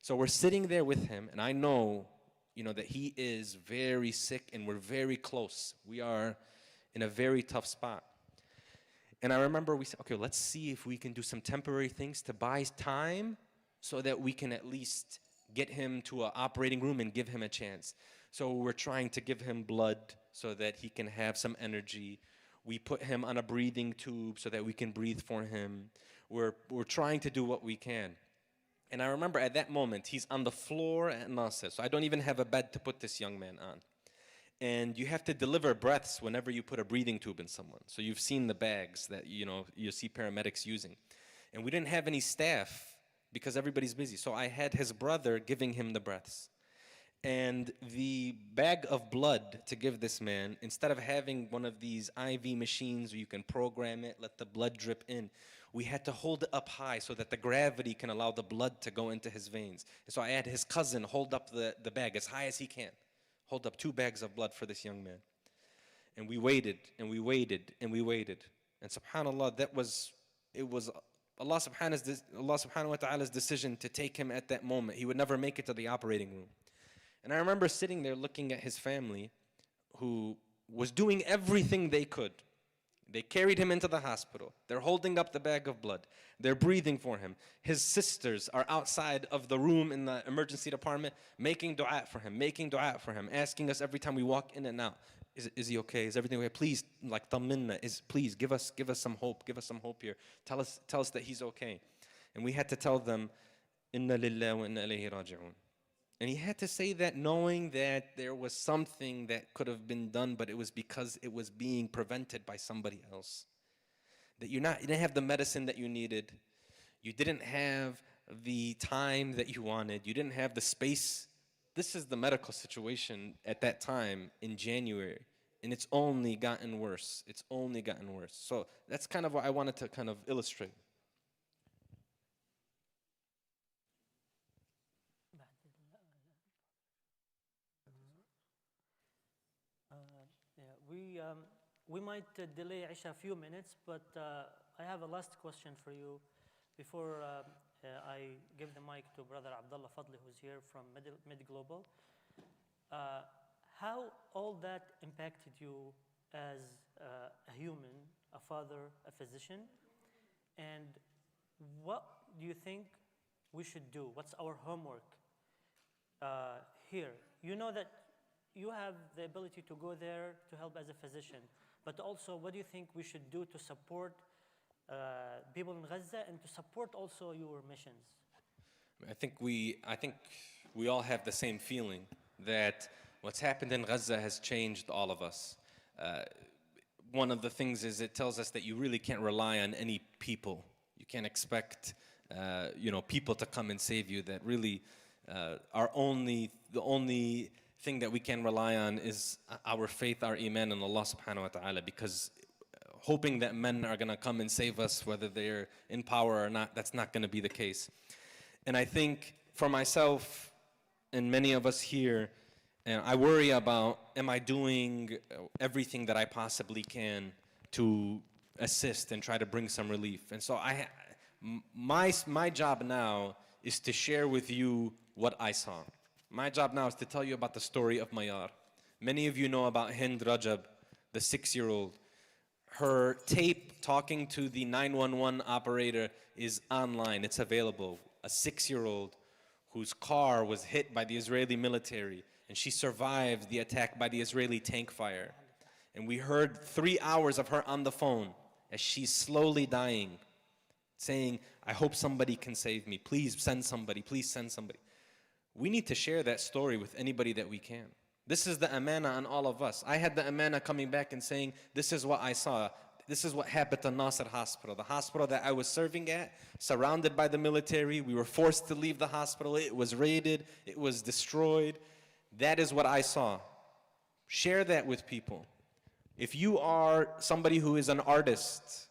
So we're sitting there with him, and I know, you know, that he is very sick and we're very close. We are in a very tough spot. And I remember we said, okay, let's see if we can do some temporary things to buy time so that we can at least get him to an operating room and give him a chance. So we're trying to give him blood so that he can have some energy. We put him on a breathing tube so that we can breathe for him. We're trying to do what we can. And I remember at that moment, he's on the floor at Nasser. So I don't even have a bed to put this young man on. And you have to deliver breaths whenever you put a breathing tube in someone. So you've seen the bags that, you know, you see paramedics using. And we didn't have any staff because everybody's busy. So I had his brother giving him the breaths. And the bag of blood to give this man, instead of having one of these IV machines where you can program it, let the blood drip in, we had to hold it up high so that the gravity can allow the blood to go into his veins. And so I had his cousin hold up the bag as high as he can, hold up 2 bags of blood for this young man. And we waited, and we waited, and we waited. And subhanAllah, it was Allah subhanahu wa ta'ala's decision to take him at that moment. He would never make it to the operating room. And I remember sitting there looking at his family who was doing everything they could. They carried him into the hospital. They're holding up the bag of blood. They're breathing for him. His sisters are outside of the room in the emergency department making dua for him, asking us every time we walk in and out, is he okay? Is everything okay? Please, like taminna, please give us some hope. Give us some hope here. Tell us that he's okay. And we had to tell them, inna lillahi wa inna ilayhi raji'un. And he had to say that knowing that there was something that could have been done, but it was because it was being prevented by somebody else. That you didn't have the medicine that you needed. You didn't have the time that you wanted. You didn't have the space. This is the medical situation at that time in January. And it's only gotten worse. It's only gotten worse. So that's kind of what I wanted to kind of illustrate. We might delay Isha a few minutes, but I have a last question for you before I give the mic to Brother Abdullah Fadli, who's here from Mid Global. How all that impacted you as a human, a father, a physician, and what do you think we should do? What's our homework here? You know that you have the ability to go there to help as a physician, but also what do you think we should do to support people in Gaza and to support also your missions? I think we all have the same feeling that what's happened in Gaza has changed all of us. One of the things is it tells us that you really can't rely on any people. You can't expect people to come and save you. That really the only thing that we can rely on is our faith, our iman in Allah subhanahu wa ta'ala, because hoping that men are going to come and save us, whether they're in power or not, that's not going to be the case. And I think for myself and many of us here, I worry about, am I doing everything that I possibly can to assist and try to bring some relief? And so my job now is to share with you what I saw. My job now is to tell you about the story of Mayar. Many of you know about Hind Rajab, the 6-year-old. Her tape talking to the 911 operator is online. It's available. A 6-year-old whose car was hit by the Israeli military, and she survived the attack by the Israeli tank fire. And we heard 3 hours of her on the phone as she's slowly dying, saying, I hope somebody can save me. Please send somebody. Please send somebody. We need to share that story with anybody that we can. This is the amana on all of us. I had the amana coming back and saying, this is what I saw. This is what happened to Nasser Hospital, the hospital that I was serving at, surrounded by the military. We were forced to leave the hospital. It was raided. It was destroyed. That is what I saw. Share that with people. If you are somebody who is an artist,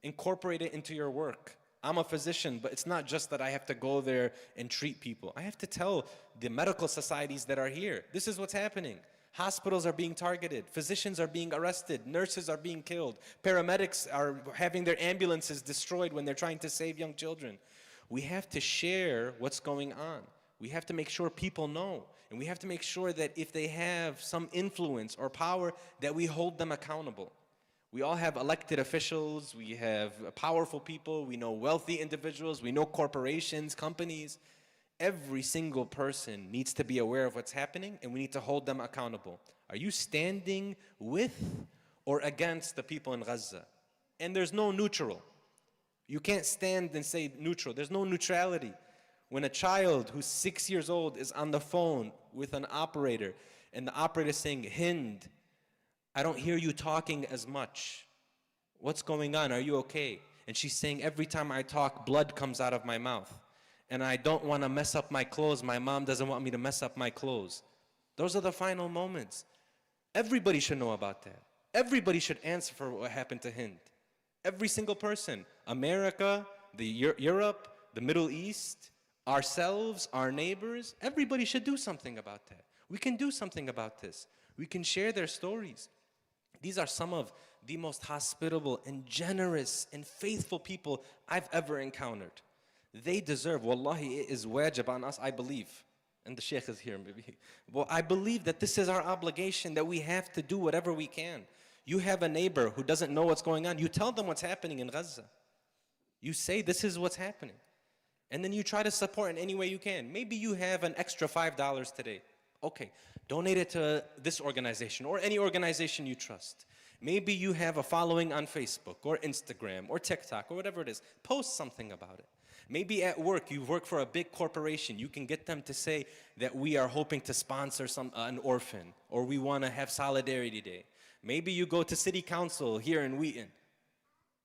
incorporate it into your work. I'm a physician, but it's not just that I have to go there and treat people. I have to tell the medical societies that are here, this is what's happening. Hospitals are being targeted. Physicians are being arrested. Nurses are being killed. Paramedics are having their ambulances destroyed when they're trying to save young children. We have to share what's going on. We have to make sure people know. And we have to make sure that if they have some influence or power, that we hold them accountable. We all have elected officials, we have powerful people, we know wealthy individuals, we know corporations, companies. Every single person needs to be aware of what's happening, and we need to hold them accountable. Are you standing with or against the people in Gaza? And there's no neutral. You can't stand and say neutral. There's no neutrality. When a child who's 6 years old is on the phone with an operator, and the operator is saying, Hind, I don't hear you talking as much. What's going on? Are you okay? And she's saying, every time I talk, blood comes out of my mouth. And I don't want to mess up my clothes. My mom doesn't want me to mess up my clothes. Those are the final moments. Everybody should know about that. Everybody should answer for what happened to Hind. Every single person. America, Europe, the Middle East, ourselves, our neighbors. Everybody should do something about that. We can do something about this. We can share their stories. These are some of the most hospitable and generous and faithful people I've ever encountered. They deserve, wallahi, it is wajib on us, I believe. And the Sheikh is here, maybe. Well, I believe that this is our obligation, that we have to do whatever we can. You have a neighbor who doesn't know what's going on. You tell them what's happening in Gaza. You say, this is what's happening. And then you try to support in any way you can. Maybe you have an extra $5 today. Okay, donate it to this organization or any organization you trust. Maybe you have a following on Facebook or Instagram or TikTok or whatever it is. Post something about it. Maybe at work, you work for a big corporation. You can get them to say that we are hoping to sponsor an orphan, or we want to have Solidarity Day. Maybe you go to city council here in Wheaton.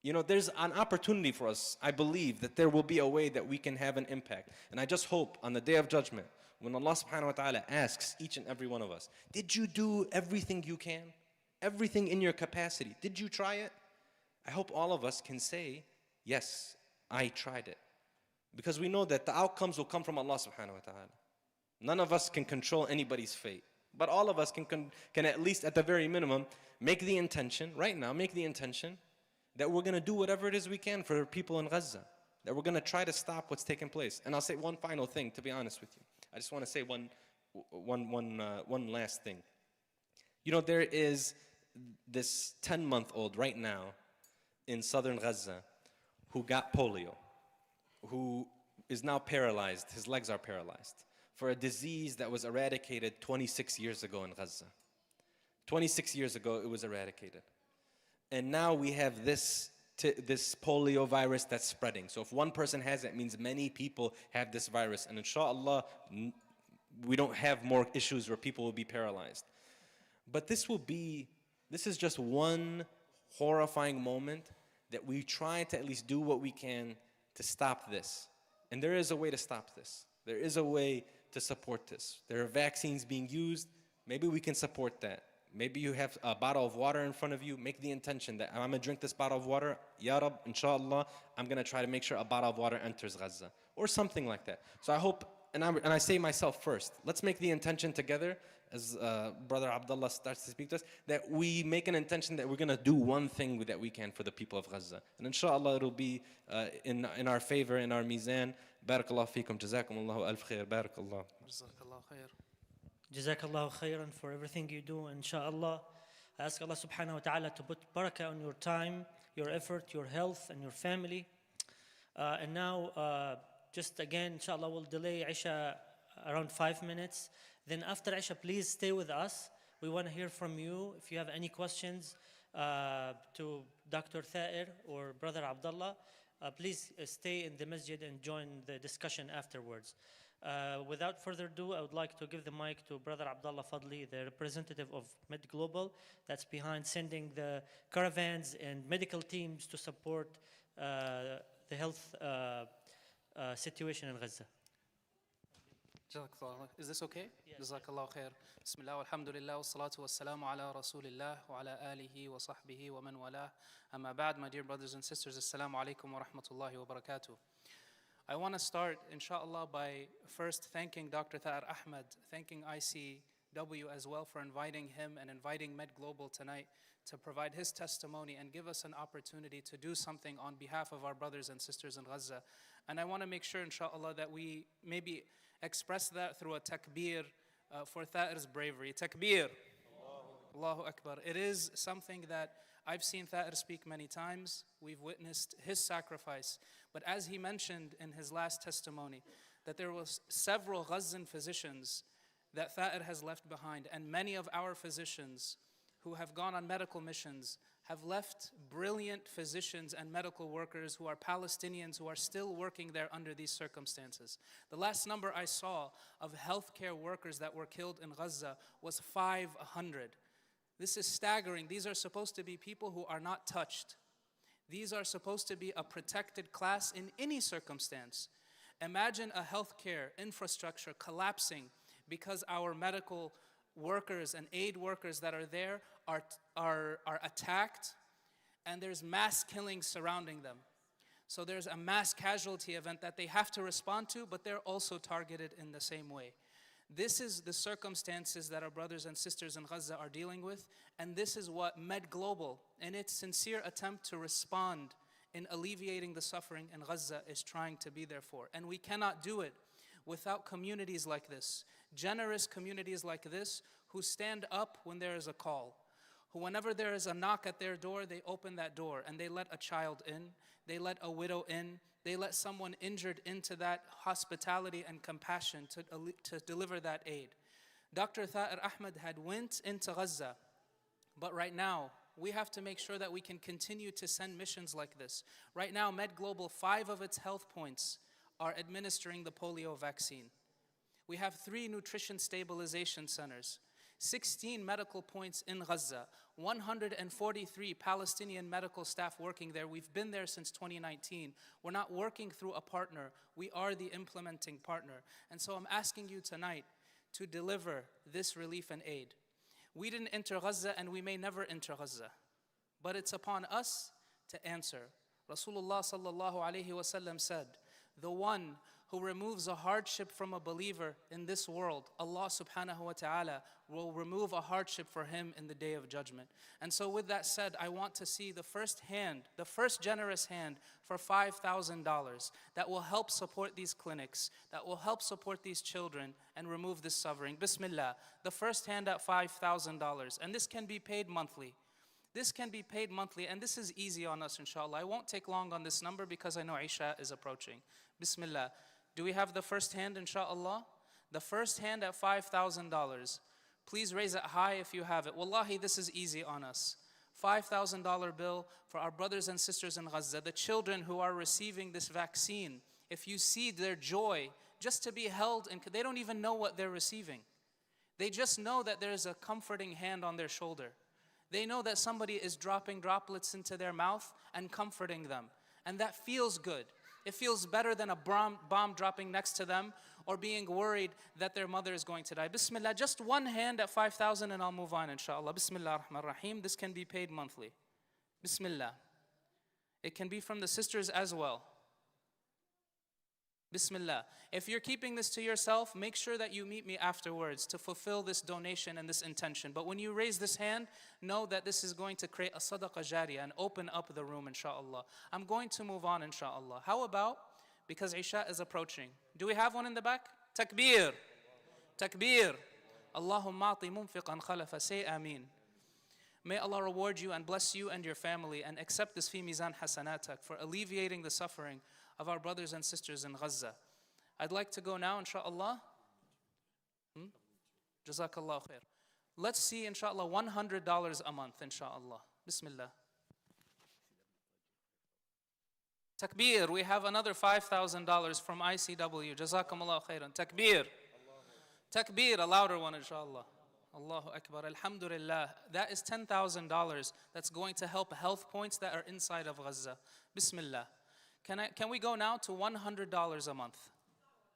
You know, there's an opportunity for us. I believe that there will be a way that we can have an impact. And I just hope on the Day of Judgment, when Allah subhanahu wa ta'ala asks each and every one of us, did you do everything you can? Everything in your capacity? Did you try it? I hope all of us can say, yes, I tried it. Because we know that the outcomes will come from Allah subhanahu wa ta'ala. None of us can control anybody's fate. But all of us can at least at the very minimum make the intention, right now, make the intention that we're going to do whatever it is we can for people in Gaza. That we're going to try to stop what's taking place. And I'll say one final thing, to be honest with you. I just want to say one last thing. You know, there is this 10-month-old right now in southern Gaza who got polio, who is now paralyzed. His legs are paralyzed for a disease that was eradicated 26 years ago in Gaza. 26 years ago, it was eradicated. And now we have this polio virus that's spreading. So if one person has it, it means many people have this virus. And inshallah, we don't have more issues where people will be paralyzed. But this is just one horrifying moment that we try to at least do what we can to stop this. And there is a way to stop this. There is a way to support this. There are vaccines being used. Maybe we can support that. Maybe you have a bottle of water in front of you. Make the intention that I'm going to drink this bottle of water. Ya Rab, inshallah, I'm going to try to make sure a bottle of water enters Gaza. Or something like that. So I hope, and I say myself first, let's make the intention together, as Brother Abdullah starts to speak to us, that we make an intention that we're going to do one thing that we can for the people of Gaza. And inshallah, it'll be in our favor, in our mizan. Barakallah feekum, jazakumullahu alf khair, barakallah. Jazakallah khair. Jazakallahu khairan for everything you do, inshallah. I ask Allah subhanahu wa ta'ala to put barakah on your time, your effort, your health, and your family. And now, just again, inshallah, we'll delay Isha around 5 minutes. Then after Isha, please stay with us. We want to hear from you. If you have any questions to Dr. Thair or Brother Abdullah, please stay in the masjid and join the discussion afterwards. Without further ado, I would like to give the mic to Brother Abdullah Fadli, the representative of Med Global, that's behind sending the caravans and medical teams to support the health situation in Gaza. Jazakallah. Is this okay? Jazakallah khair. Bismillah, alhamdulillah, wa salatu wa salamu ala rasulillah wa ala alihi wa sahbihi wa man walah. Amma ba'd, my dear brothers and sisters, assalamu alaikum wa rahmatullahi wa barakatuh. I want to start, inshallah, by first thanking Dr. Thair Ahmed, thanking ICW as well for inviting him and inviting Med Global tonight to provide his testimony and give us an opportunity to do something on behalf of our brothers and sisters in Gaza. And I want to make sure, inshallah, that we maybe express that through a takbir for Thair's bravery. Takbir. Allahu Akbar. It is something that I've seen Thair speak many times. We've witnessed his sacrifice. But as he mentioned in his last testimony, that there was several Gazan physicians that Thair has left behind, and many of our physicians who have gone on medical missions have left brilliant physicians and medical workers who are Palestinians who are still working there under these circumstances. The last number I saw of healthcare workers that were killed in Gaza was 500. This is staggering. These are supposed to be people who are not touched. These are supposed to be a protected class in any circumstance. Imagine a healthcare infrastructure collapsing because our medical workers and aid workers that are there are attacked, and there's mass killings surrounding them. So there's a mass casualty event that they have to respond to, but they're also targeted in the same way. This is the circumstances that our brothers and sisters in Gaza are dealing with, and this is what Med Global, in its sincere attempt to respond in alleviating the suffering in Gaza, is trying to be there for. And we cannot do it without communities like this, generous communities like this, who stand up when there is a call, who whenever there is a knock at their door, they open that door and they let a child in, they let a widow in, they let someone injured into that hospitality and compassion to deliver that aid. Dr. Ahmed had went into Gaza, but right now, we have to make sure that we can continue to send missions like this. Right now, Med Global, 5 of its health points are administering the polio vaccine. We have 3 nutrition stabilization centers, 16 medical points in Gaza, 143 Palestinian medical staff working there. We've been there since 2019. We're not working through a partner. We are the implementing partner. And so I'm asking you tonight to deliver this relief and aid. We didn't enter Gaza and we may never enter Gaza, but it's upon us to answer. Rasulullah sallallahu alayhi wa sallam said, the one who removes a hardship from a believer in this world, Allah subhanahu wa ta'ala will remove a hardship for him in the day of judgment. And so with that said, I want to see the first hand, the first generous hand for $5,000 that will help support these clinics, that will help support these children and remove this suffering. Bismillah, the first hand at $5,000. And this can be paid monthly. This can be paid monthly, and this is easy on us, inshallah. I won't take long on this number because I know Isha is approaching. Bismillah. Do we have the first hand, inshallah? The first hand at $5,000. Please raise it high if you have it. Wallahi, this is easy on us. $5,000 bill for our brothers and sisters in Gaza, the children who are receiving this vaccine. If you see their joy, just to be held, and they don't even know what they're receiving. They just know that there is a comforting hand on their shoulder. They know that somebody is dropping droplets into their mouth and comforting them. And that feels good. It feels better than a bomb dropping next to them or being worried that their mother is going to die. Bismillah, just one hand at 5,000 and I'll move on, inshallah. Bismillah ar-Rahman ar-Rahim. This can be paid monthly. Bismillah. It can be from the sisters as well. Bismillah. If you're keeping this to yourself, make sure that you meet me afterwards to fulfill this donation and this intention. But when you raise this hand, know that this is going to create a sadaqah jariyah and open up the room, inshallah. I'm going to move on, inshallah. How about, because Isha is approaching, do we have one in the back? Takbir. Takbir. Allahumma a'ti munfiqan khalafa. Say ameen. May Allah reward you and bless you and your family and accept this fi mizan hasanatak for alleviating the suffering of our brothers and sisters in Gaza. I'd like to go now, inshallah. Jazakallah khair. Let's see, inshallah, $100 a month, inshallah. Bismillah. Takbir, we have another $5,000 from ICW. Jazakumullah khairan. Takbir. Takbir, a louder one, inshallah. Allahu Akbar. Alhamdulillah. That is $10,000 that's going to help health points that are inside of Gaza. Bismillah. Can we go now to $100 a month?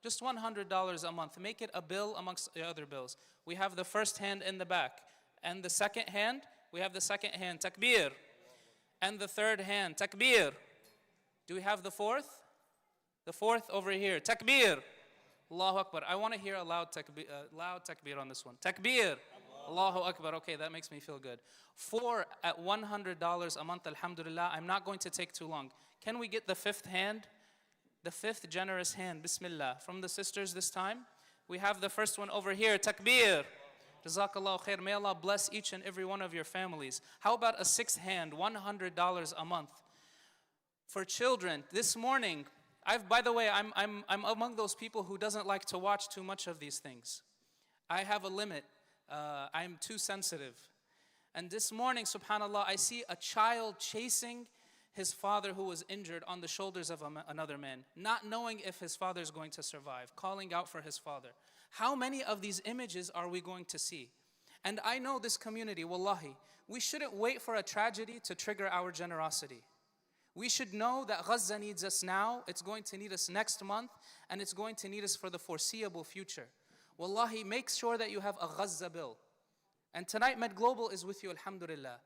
Just $100 a month. Make it a bill amongst the other bills. We have the first hand in the back. And the second hand, we have the second hand. Takbir. And the third hand. Takbir. Do we have the fourth? The fourth over here. Takbir. Allahu Akbar. I want to hear a loud takbir on this one. Takbir. Allahu Akbar. Okay, that makes me feel good. 4 at $100 a month, alhamdulillah. I'm not going to take too long. Can we get the fifth hand? The fifth generous hand. Bismillah. From the sisters this time. We have the first one over here. Takbir. Jazakallah khair. May Allah bless each and every one of your families. How about a sixth hand? $100 a month. For children, this morning, by the way, I'm among those people who doesn't like to watch too much of these things. I have a limit. I'm too sensitive. And this morning, subhanAllah, I see a child chasing his father who was injured on the shoulders of another man, not knowing if his father is going to survive, calling out for his father. How many of these images are we going to see? And I know this community, wallahi, we shouldn't wait for a tragedy to trigger our generosity. We should know that Gaza needs us now, it's going to need us next month, and it's going to need us for the foreseeable future. Wallahi, make sure that you have a Gaza bill. And tonight, Med Global is with you, alhamdulillah.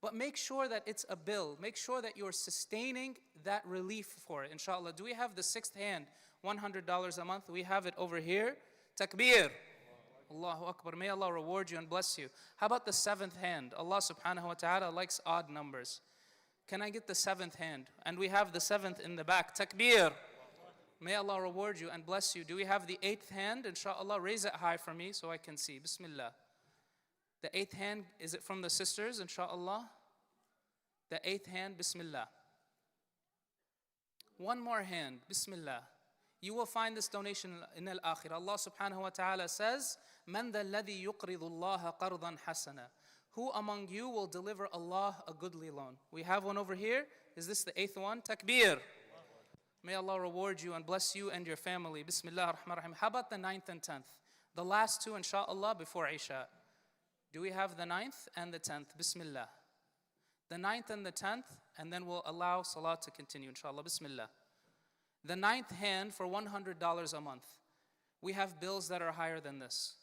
But make sure that it's a bill. Make sure that you're sustaining that relief for it, inshallah. Do we have the sixth hand, $100 a month? We have it over here. Takbir. Allahu Akbar. May Allah reward you and bless you. How about the seventh hand? Allah subhanahu wa ta'ala likes odd numbers. Can I get the seventh hand? And we have the seventh in the back. Takbir. May Allah reward you and bless you. Do we have the eighth hand? Inshallah, raise it high for me so I can see. Bismillah. The eighth hand, is it from the sisters? Inshallah. The eighth hand, Bismillah. One more hand, Bismillah. You will find this donation in al-akhirah. Allah subhanahu wa ta'ala says, مَنْ ذَا الَّذِي يُقْرِضُ اللَّهَ قَرْضًا حَسَنًا. Who among you will deliver Allah a goodly loan? We have one over here. Is this the eighth one? Takbir. May Allah reward you and bless you and your family. Bismillah ar-Rahman ar-Rahim. How about the ninth and 10th? The last two, inshallah, before Isha. Do we have the ninth and the 10th? Bismillah. The ninth and the 10th, and then we'll allow salat to continue, inshallah. Bismillah. The ninth hand for $100 a month. We have bills that are higher than this.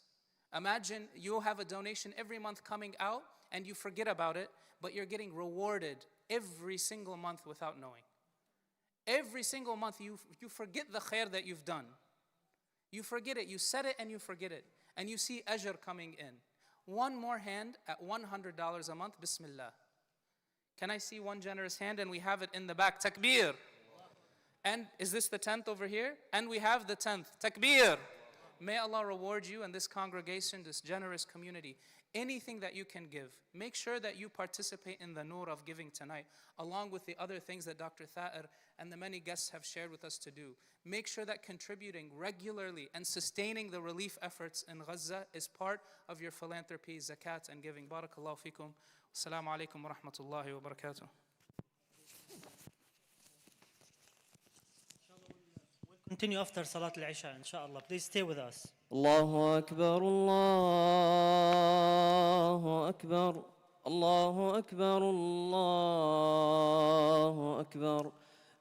Imagine you'll have a donation every month coming out and you forget about it, but you're getting rewarded every single month without knowing. Every single month you forget the khair that you've done. You forget it, you said it and you forget it. And you see ajr coming in. One more hand at $100 a month, Bismillah. Can I see one generous hand? And we have it in the back, Takbir. And is this the 10th over here? And we have the 10th, Takbir. May Allah reward you and this congregation, this generous community. Anything that you can give, make sure that you participate in the nur of giving tonight, along with the other things that Dr. Tha'ir and the many guests have shared with us to do. Make sure that contributing regularly and sustaining the relief efforts in Gaza is part of your philanthropy, zakat, and giving. Barakallahu fikum. Assalamu alaikum wa rahmatullahi wa barakatuh. Continue after Salat al-Isha, inshallah. Please stay with us. الله أكبر الله أكبر الله أكبر الله أكبر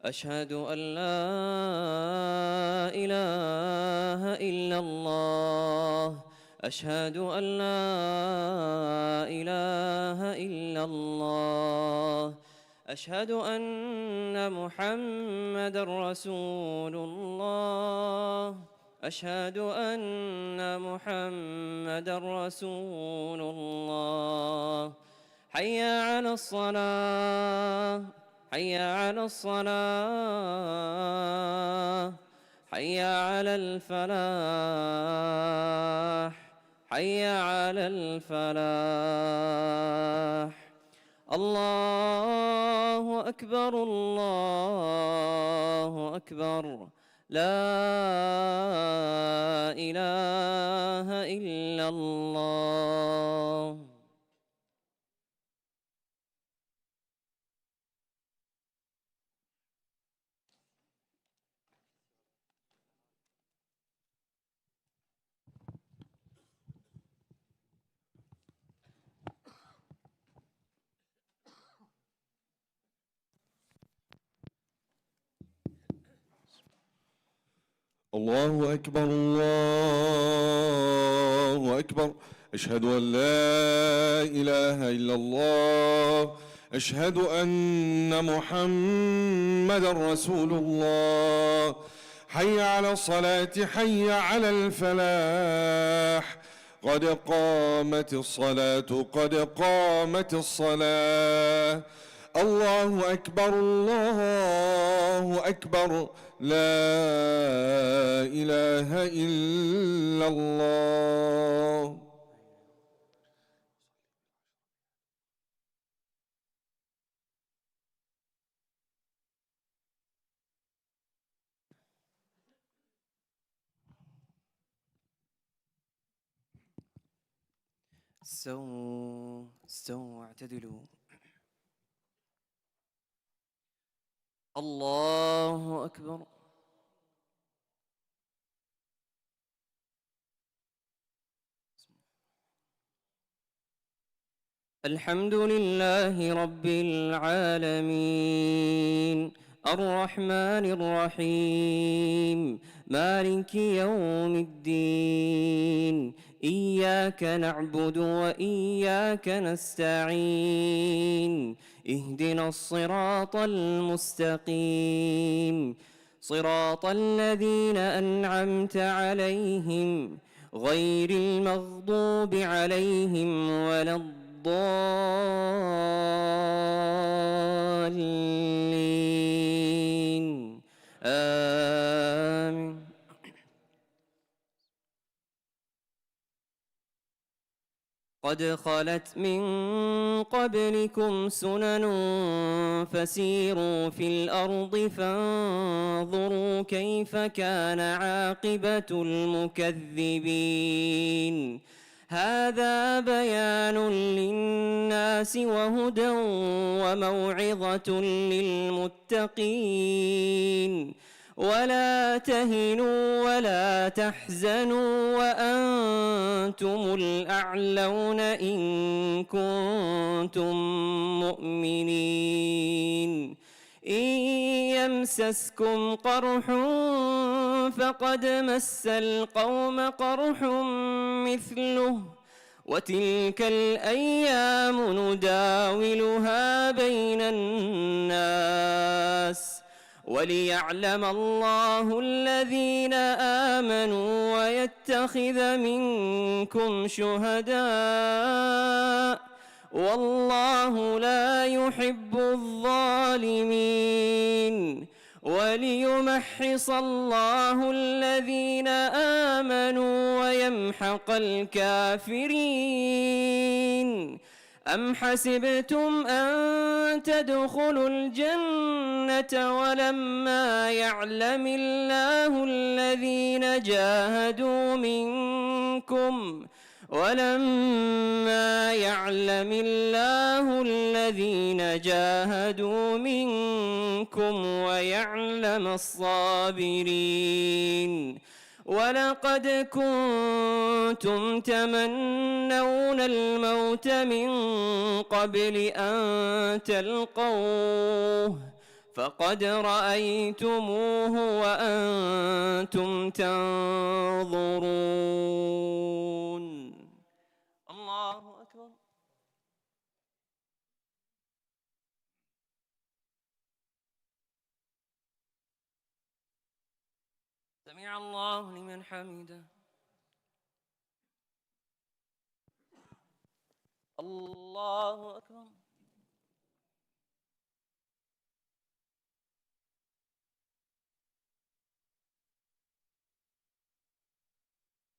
أشهد أن لا إله إلا الله أشهد أن لا إله إلا الله أشهد أن محمد رسول الله أشهد أن محمد رسول الله حي على الصلاة حي على الصلاة حي على الفلاح حي على الفلاح الله أكبر الله أكبر لا إله إلا الله الله أكبر الله أكبر أشهد أن لا إله إلا الله أشهد أن محمد رسول الله حي على الصلاة حي على الفلاح قد قامت الصلاة قد قامت الصلاة الله أكبر الله أكبر لا إله إلا الله استووا واعتدلوا الله أكبر الحمد لله رب العالمين الرحمن الرحيم مالك يوم الدين إياك نعبد وإياك نستعين اهدنا الصراط المستقيم صراط الذين أنعمت عليهم غير المغضوب عليهم ولا الضالين آمين. قد خلت من قبلكم سنن فسيروا في الأرض فانظروا كيف كان عاقبة المكذبين. هذا بيان للناس وهدى وموعظة للمتقين. ولا تهنوا ولا تحزنوا وأنتم الأعلون إن كنتم مؤمنين. إن يمسسكم قرح فقد مس القوم قرح مثله وتلك الأيام نداولها بين الناس وليعلم الله الذين آمنوا ويتخذ منكم شهداء والله لا يحب الظالمين. وليمحص الله الذين آمنوا ويمحق الكافرين. أم حسبتم أن تدخلوا الجنة ولما يعلم الله الذين جاهدوا منكم ويعلم الصابرين. ولقد كنتم تمنون الموت من قبل أن تلقوه فقد رأيتموه وأنتم تنظرون. الله أكبر. سمع الله لمن حمده. الله أكبر.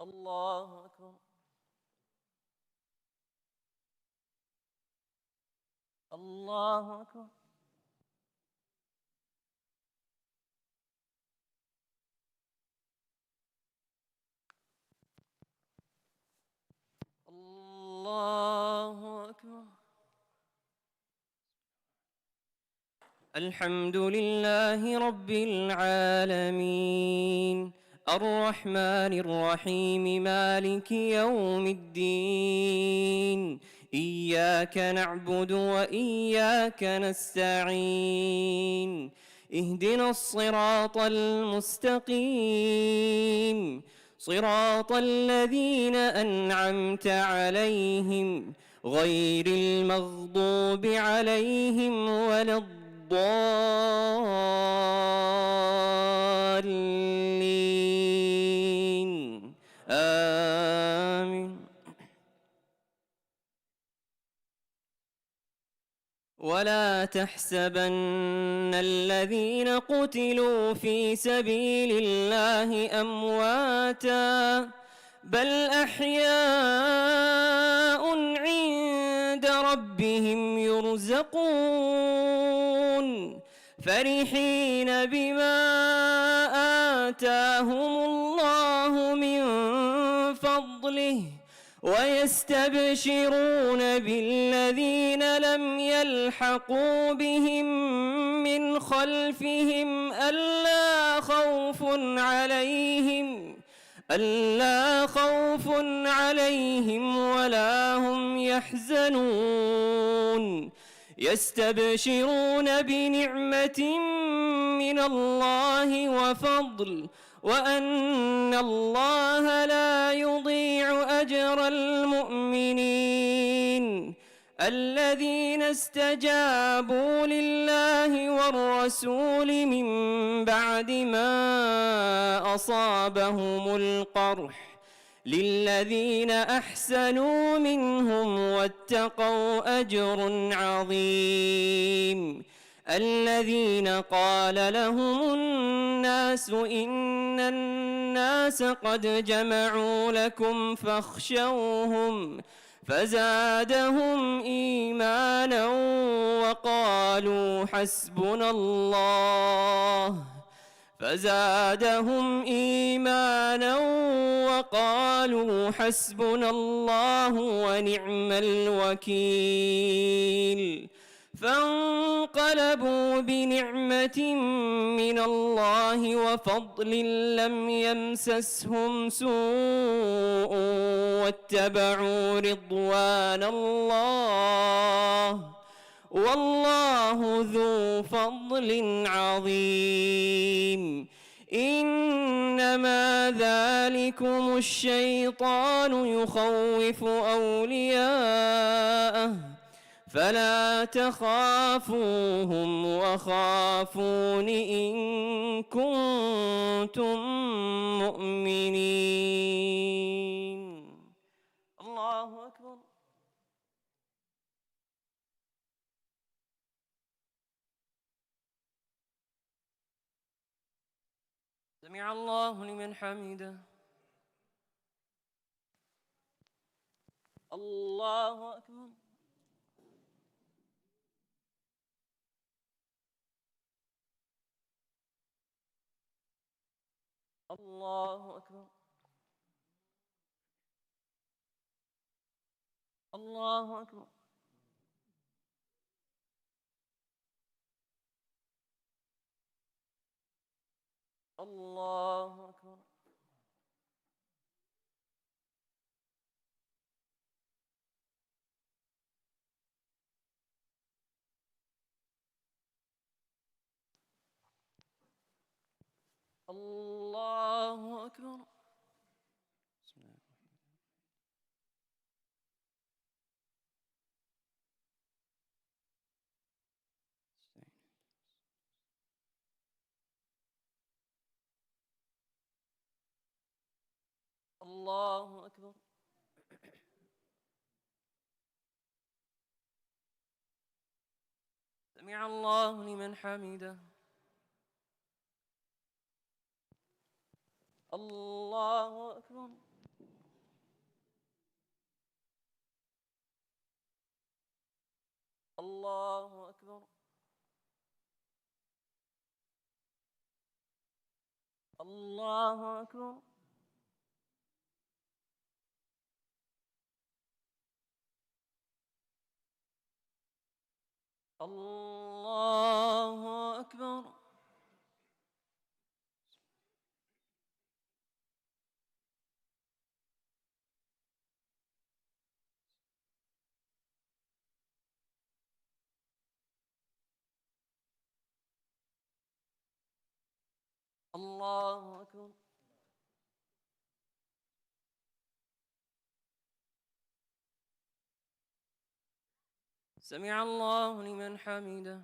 الله أكبر. الله أكبر. الله أكبر. الحمد لله رب العالمين الرحمن الرحيم مالك يوم الدين. إياك نعبد وإياك نستعين. اهدنا الصراط المستقيم صراط الذين أنعمت عليهم غير المغضوب عليهم ولا الضالين آمين. ولا تحسبن الذين قتلوا في سبيل الله أمواتا بل أحياء عند ربهم يرزقون فرحين بما آتاهم الله من فضله ويستبشرون بالذين لم يلحقوا بهم من خلفهم ألا خوف عليهم ولا هم يحزنون. يستبشرون بنعمة من الله وفضل وأن الله لا يضيع أجر المؤمنين. الذين استجابوا لله والرسول من بعد ما أصابهم القرح للذين أحسنوا منهم واتقوا أجر عظيم. الذين قال لهم الناس إن الناس قد جمعوا لكم فاخشوهم فزادهم إيمانا وقالوا حسبنا الله ونعم الوكيل. فانقلبوا بنعمة من الله وفضل لم يمسسهم سوء واتبعوا رضوان الله والله ذو فضل عظيم. إنما ذلكم الشيطان يخوف أولياءه فلا تخافوهم وخافون إن كنتم مؤمنين. الله أكبر. سمع الله لمن حمده. الله أكبر. الله أكبر. الله أكبر. الله أكبر. الله أكبر. الله أكبر. سمع الله لمن حمده. الله أكبر. الله أكبر. الله أكبر. الله أكبر. الله أكبر. سمع الله لمن حمده.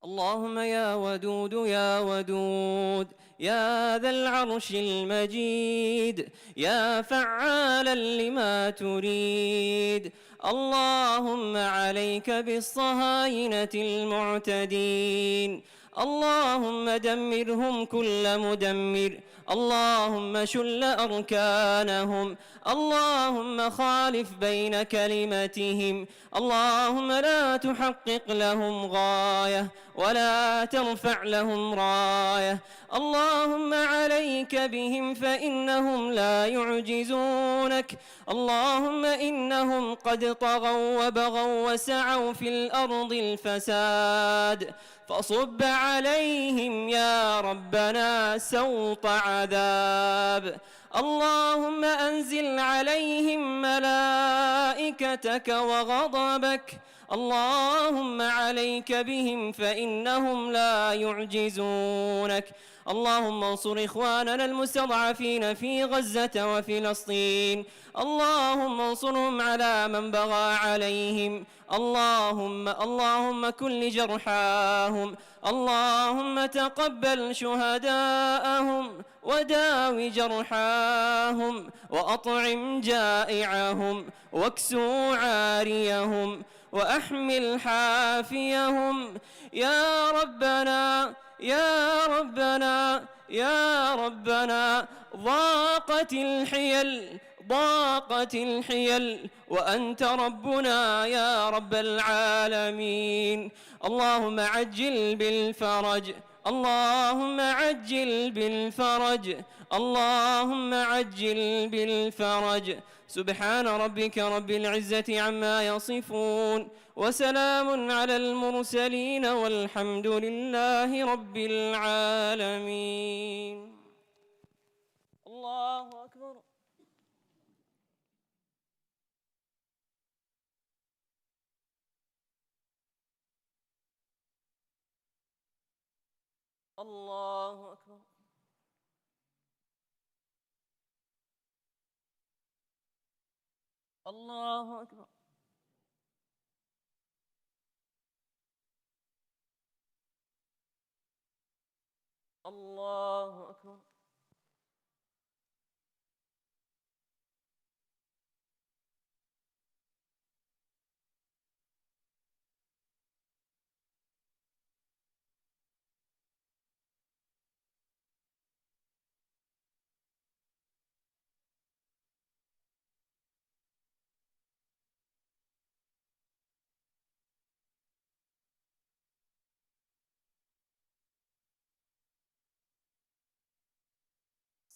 اللهم يا ودود يا ودود يا ذا العرش المجيد يا فعالا لما تريد، اللهم عليك بالصهاينة المعتدين، اللهم دمرهم كل مدمر، اللهم شل أركانهم، اللهم خالف بين كلمتهم، اللهم لا تحقق لهم غاية ولا ترفع لهم راية، اللهم عليك بهم فإنهم لا يعجزونك، اللهم إنهم قد طغوا وبغوا وسعوا في الأرض الفساد، فصب عليهم يا ربنا سوط عذاب، اللهم أنزل عليهم ملائكتك وغضبك، اللهم عليك بهم فإنهم لا يعجزونك. اللهم انصر إخواننا المستضعفين في غزة وفلسطين، اللهم انصرهم على من بغى عليهم. اللهم كن لجرحاهم، اللهم تقبل شهداءهم وداوي جرحاهم وأطعم جائعهم واكسو عاريهم وأحمل حافيهم. يا ربنا يا ربنا يا ربنا، ضاقت الحيل وأنت ربنا يا رب العالمين. اللهم عجل بالفرج، اللهم عجل بالفرج، اللهم عجل بالفرج. سبحان ربك رب العزة عما يصفون، وسلام على المرسلين، والحمد لله رب العالمين. الله أكبر. الله أكبر. الله أكبر. الله أكبر.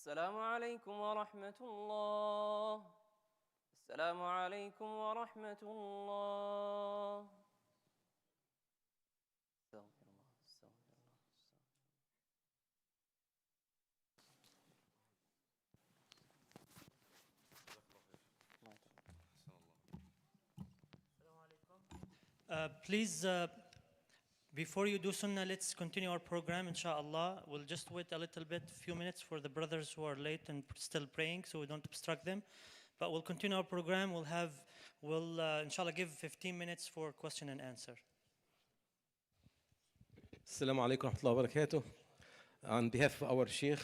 السلام عليكم ورحمة الله. السلام عليكم ورحمة الله. استغفر الله استغفر الله. Please, before you do sunnah, let's continue our program, inshallah. We'll just wait a little bit, a few minutes for the brothers who are late and still praying, so we don't obstruct them. But we'll continue our program. We'll inshallah, give 15 minutes for question and answer. Assalamu alaikum wa rahmatullahi wa barakatuh. On behalf of our Sheikh,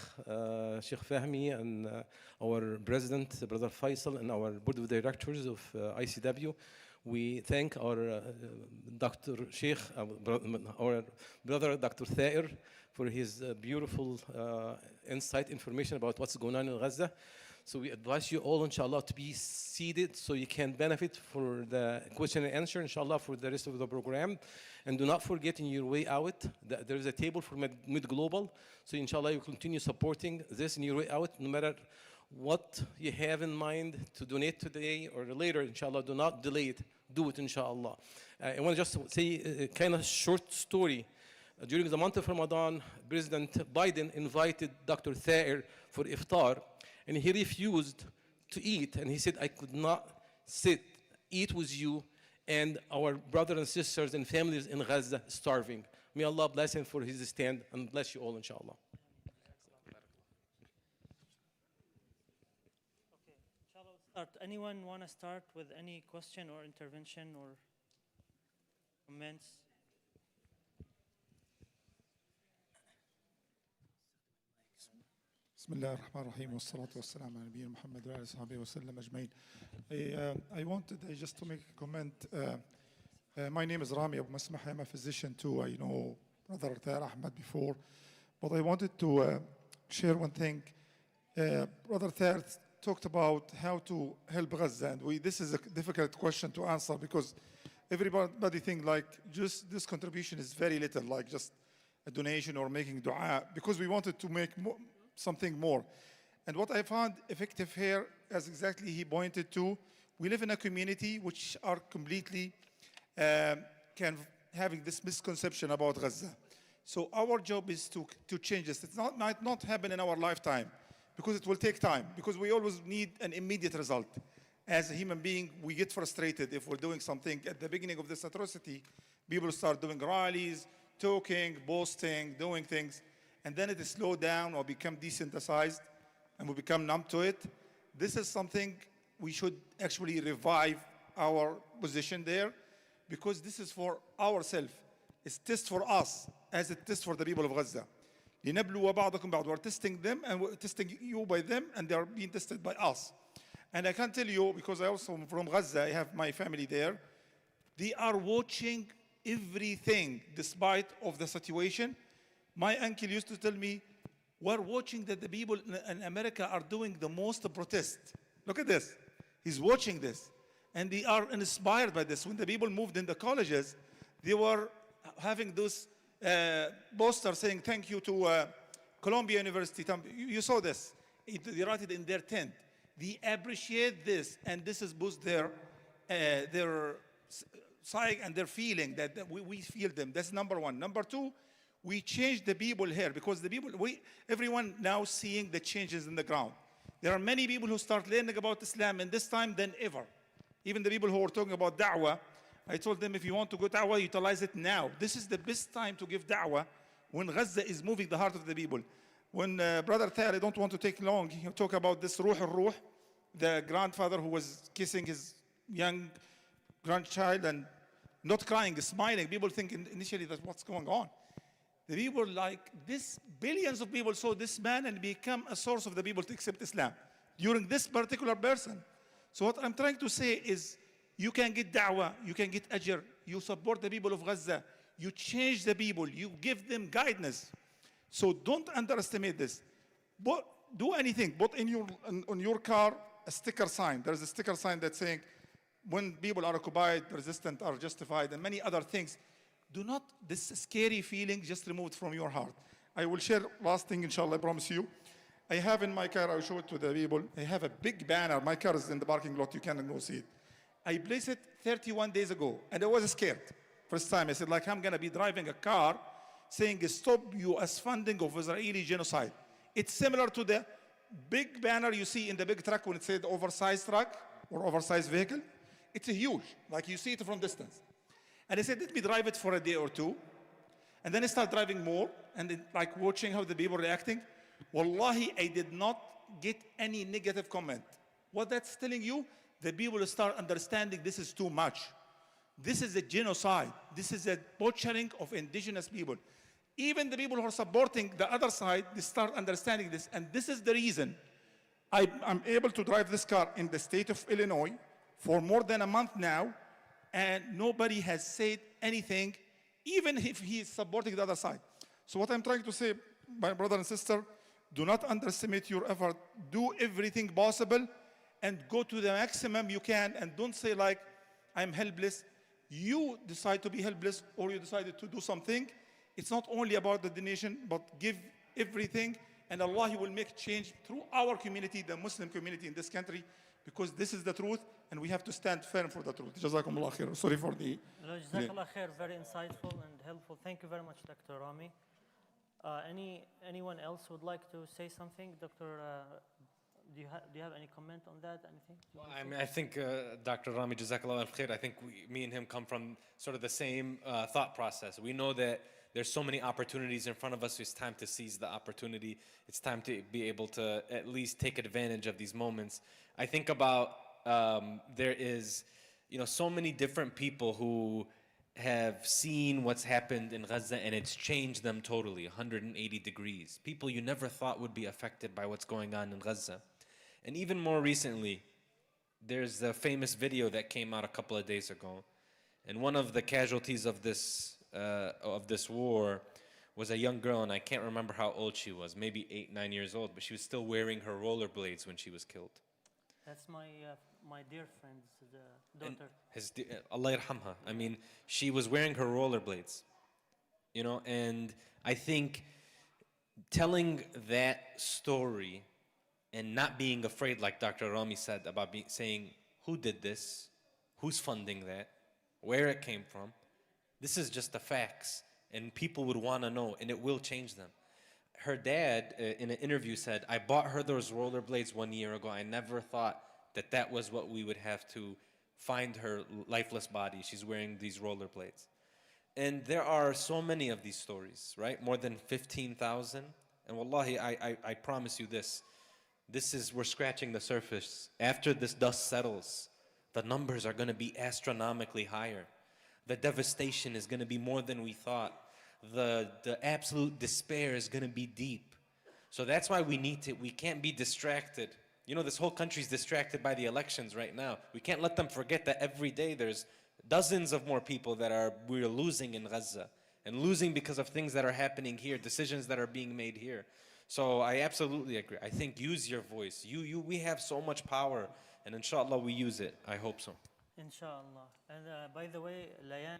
Sheikh Fahmi, and our President, Brother Faisal, and our Board of Directors of ICW, we thank our Dr. Sheikh, our brother Dr. Thair, for his beautiful insight information about what's going on in Gaza. So we advise you all, inshallah, to be seated so you can benefit for the question and answer, inshallah, for the rest of the program. And do not forget in your way out that there is a table for Mid Global. So inshallah, you continue supporting this in your way out, no matter what you have in mind to donate today or later, inshallah. Do not delay it. Do it, inshallah. I want to just say a kind of short story. During the month of Ramadan, President Biden invited Dr. Thair for iftar, and he refused to eat. And he said, I could not eat with you and our brothers and sisters and families in Gaza starving. May Allah bless him for his stand, and bless you all, inshallah. Start. Anyone want to start with any question or intervention or comments? بسم الله الرحمن الرحيم والصلاة والسلام على نبينا محمد وعلى آله وصحبه وسلم أجمعين. I wanted just to make a comment. My name is Rami Abu Masmah. I'm a physician too. I know Brother Thair Ahmed before, but I wanted to share one thing. Brother Thair talked about how to help Gaza, and this is a difficult question to answer because everybody think like just this contribution is very little, like just a donation or making dua, because we wanted to make something more. And what I found effective here, as exactly he pointed to, we live in a community which are completely having this misconception about Gaza. So our job is to change this. It might not happen in our lifetime, because it will take time, because we always need an immediate result. as a human being, we get frustrated if we're doing something. At the beginning of this atrocity, people start doing rallies, talking, boasting, doing things, and then it is slowed down or become desensitized, and we become numb to it. This is something we should actually revive our position there, because this is for ourselves. It's test for us as a test for the people of Gaza. لنبلو بعضكم بعض. We're testing them and we're testing you by them, and they are being tested by us. And I can tell you, because I also am from Gaza, I have my family there, they are watching everything despite of the situation. My uncle used to tell me, we're watching that the people in America are doing the most protest. Look at this. He's watching this. And they are inspired by this. When the people moved in the colleges, they were having those posters saying thank you to Columbia University. You saw this. They write it in their tent. They appreciate this, and this is boost their psyche and their feeling that we feel them. That's number one. Number two, we change the people here, because the people, everyone now seeing the changes in the ground. There are many people who start learning about Islam in this time than ever. Even the people who are talking about da'wah, I told them, if you want to go da'wah, utilize it now. This is the best time to give da'wah, when Gaza is moving the heart of the people. When Brother Tahir, I don't want to take long, he talk about this Ruh al-Ruh, the grandfather who was kissing his young grandchild and not crying, smiling. People think initially that's what's going on. The people like this, billions of people saw this man and become a source of the people to accept Islam during this particular person. So what I'm trying to say is, you can get da'wah, you can get ajr, you support the people of Gaza, you change the people, you give them guidance. So don't underestimate this. But do anything, put on your car a sticker sign. There's a sticker sign that's saying, when people are occupied, resistant are justified, and many other things. Do not, this scary feeling, just remove it from your heart. I will share last thing, inshallah, I promise you. I have in my car, I'll show it to the people. I have a big banner. My car is in the parking lot. You can go see it. I placed it 31 days ago, and I was scared. First time, I said, like, I'm going to be driving a car saying, stop U.S. funding of Israeli genocide. It's similar to the big banner you see in the big truck when it says oversized truck or oversized vehicle. It's a huge, like you see it from distance. And I said, let me drive it for a day or two. And then I start driving more, and then, like, watching how the people are reacting. Wallahi, I did not get any negative comment. What that's telling you, the people start understanding this is too much. This is a genocide. This is a butchering of indigenous people. Even the people who are supporting the other side, they start understanding this. And this is the reason I'm able to drive this car in the state of Illinois for more than a month now, and nobody has said anything, even if he is supporting the other side. So what I'm trying to say, my brother and sister, do not underestimate your effort. Do everything possible and go to the maximum you can, and don't say like, I'm helpless. You decide to be helpless, or you decided to do something. It's not only about the donation, but give everything, and Allah will make change through our community, the Muslim community in this country, because this is the truth, and we have to stand firm for the truth. Jazakumullah khair. Sorry for the... Jazakallah khair, very insightful and helpful. Thank you very much, Dr. Rami. Anyone else would like to say something? Dr. Do you have any comment on that? Anything? Well, I mean, I think Dr. Rami, Jazakallah khair, I think me and him come from sort of the same thought process. We know that there's so many opportunities in front of us. It's time to seize the opportunity. It's time to be able to at least take advantage of these moments. I think about there is, so many different people who have seen what's happened in Gaza, and it's changed them totally, 180 degrees. People you never thought would be affected by what's going on in Gaza. And even more recently, there's the famous video that came out a couple of days ago. And one of the casualties of this war was a young girl, and I can't remember how old she was, maybe 8, 9 years old, but she was still wearing her rollerblades when she was killed. That's my dear friend's daughter. Allah yarhamha. I mean, she was wearing her rollerblades, and I think telling that story and not being afraid, like Dr. Rami said, about saying who did this, who's funding that, where it came from. This is just the facts, and people would want to know, and it will change them. Her dad, in an interview, said, I bought her those rollerblades 1 year ago. I never thought that was what we would have to find her lifeless body. She's wearing these rollerblades. And there are so many of these stories, right? More than 15,000. And wallahi, I promise you this. We're scratching the surface. After this dust settles, the numbers are going to be astronomically higher. The devastation is going to be more than we thought. The absolute despair is going to be deep. So that's why we can't be distracted. You know, this whole country's distracted by the elections right now. We can't let them forget that every day there's dozens of more people that we're losing in Gaza, and losing because of things that are happening here, decisions that are being made here. So I absolutely agree. I think use your voice. We have so much power, and inshallah we use it. I hope so. Inshallah. And by the way, Layan,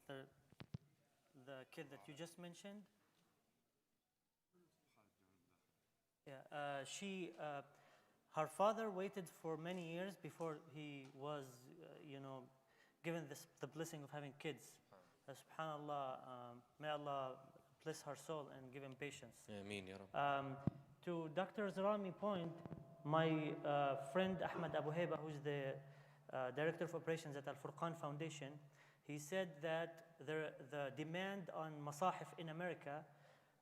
the kid that you just mentioned, yeah, her father waited for many years before he was, given the blessing of having kids. Subhanallah, may Allah bless her soul and give him patience. Ameen, ya Rabb. To Dr. Zarami point, my friend Ahmed Abu Heba, who's the Director of Operations at Al-Furqan Foundation, he said that the demand on masahif in America